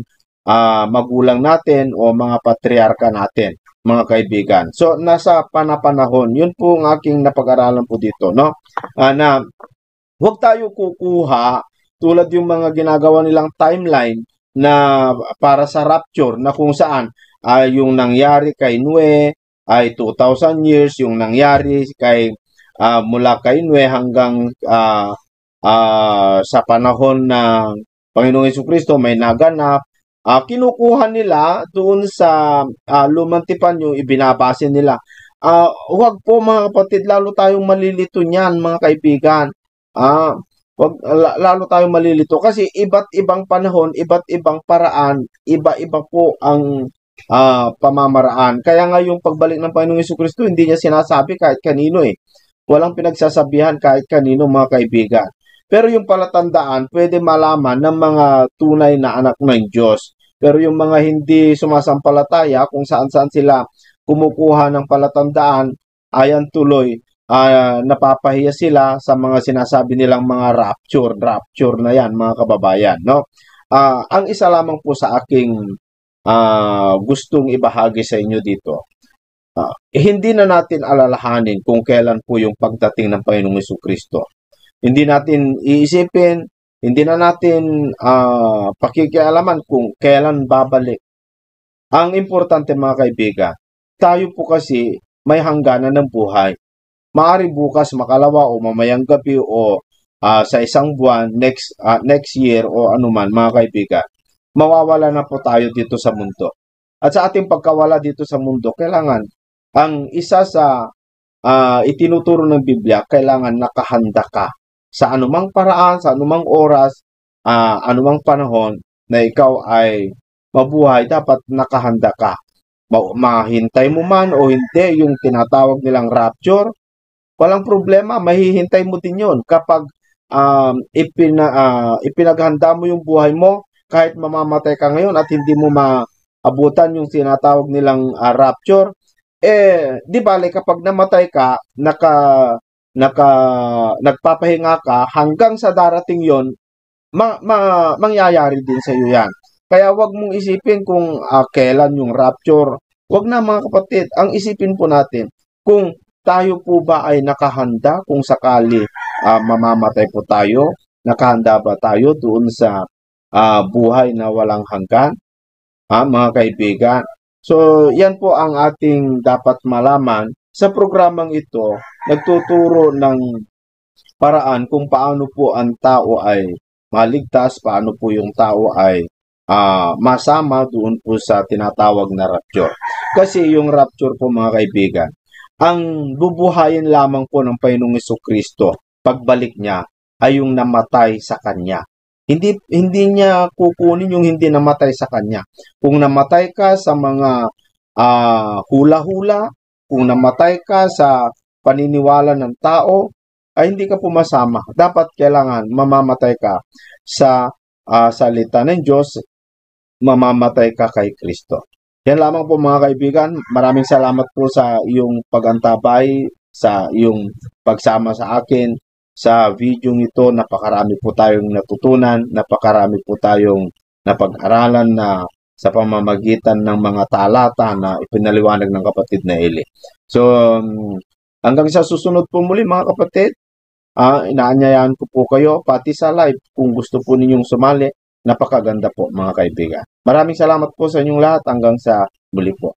magulang natin o mga patriarka natin, mga kaibigan. So, nasa panahon, yun po ang aking napag-aralan po dito, no? Na huwag tayo kukuha tulad yung mga ginagawa nilang timeline na para sa rapture na kung saan yung nangyari kay Noe ay 2,000 years, yung nangyari kay mula kay Noe hanggang sa panahon ng Panginoong Jesucristo may naganap. Kinukuha nila doon sa lumang tipan yung ibinabase nila. Huwag po mga kapatid, lalo tayong malilito niyan mga kaibigan. Wag lalo tayong malilito kasi iba't ibang panahon, iba't ibang paraan, iba-iba po ang pamamaraan. Kaya nga yung pagbalik ng Panginoong Jesucristo, hindi niya sinasabi kahit kanino eh. Walang pinagsasabihan kahit kanino mga kaibigan. Pero yung palatandaan, pwede malaman ng mga tunay na anak ng Diyos. Pero yung mga hindi sumasampalataya, kung saan-saan sila kumukuha ng palatandaan, ayan tuloy, napapahiya sila sa mga sinasabi nilang mga rapture na yan, mga kababayan. No? Ang isa lamang po sa aking gustong ibahagi sa inyo dito, hindi na natin alalahanin kung kailan po yung pagdating ng Panginoong Jesucristo. Hindi natin iisipin, hindi na natin pakikialaman kung kailan babalik. Ang importante mga kaibigan, tayo po kasi may hangganan ng buhay. Maari bukas, makalawa o mamayang gabi o sa isang buwan, next year o anuman mga kaibigan, mawawala na po tayo dito sa mundo. At sa ating pagkawala dito sa mundo, kailangan ang isa sa itinuturo ng Biblia, kailangan nakahanda ka sa anumang paraan, sa anumang oras, anumang panahon na ikaw ay mabuhay, dapat nakahanda ka. Mahintay mo man o hindi yung tinatawag nilang rapture, walang problema, mahihintay mo din yun. Kapag ipinaghanda mo yung buhay mo, kahit mamamatay ka ngayon at hindi mo maabutan yung tinatawag nilang rapture, di bale kapag namatay ka, nagpapahinga ka, hanggang sa darating yon, mangyayari din sa iyo yan. Kaya wag mong isipin kung kailan yung rapture. Wag na mga kapatid, ang isipin po natin kung tayo po ba ay nakahanda kung sakali mamamatay po tayo, nakahanda ba tayo doon sa buhay na walang hanggan, mga kaibigan. So, yan po ang ating dapat malaman. Sa programang ito, nagtuturo ng paraan kung paano po ang tao ay maligtas, paano po yung tao ay masama doon po sa tinatawag na rapture. Kasi yung rapture po mga kaibigan, ang bubuhayin lamang po ng Panginoong Jesucristo, pagbalik niya, ay yung namatay sa Kanya. Hindi niya kukunin yung hindi namatay sa Kanya. Kung namatay ka sa mga hula-hula, kung namatay ka sa paniniwala ng tao, ay hindi ka pumasama. Dapat kailangan mamamatay ka sa salita ng Diyos, mamamatay ka kay Kristo. Yan lamang po mga kaibigan. Maraming salamat po sa iyong pag-antabay, sa iyong pagsama sa akin sa video ito. Napakarami po tayong natutunan, napakarami po tayong napag-aralan na sa pamamagitan ng mga talata na ipinaliwanag ng kapatid na Eli. So, hanggang sa susunod po muli mga kapatid, inaanyayahan ko po kayo pati sa live kung gusto po ninyong sumali. Napakaganda po mga kaibigan. Maraming salamat po sa inyong lahat. Hanggang sa muli po.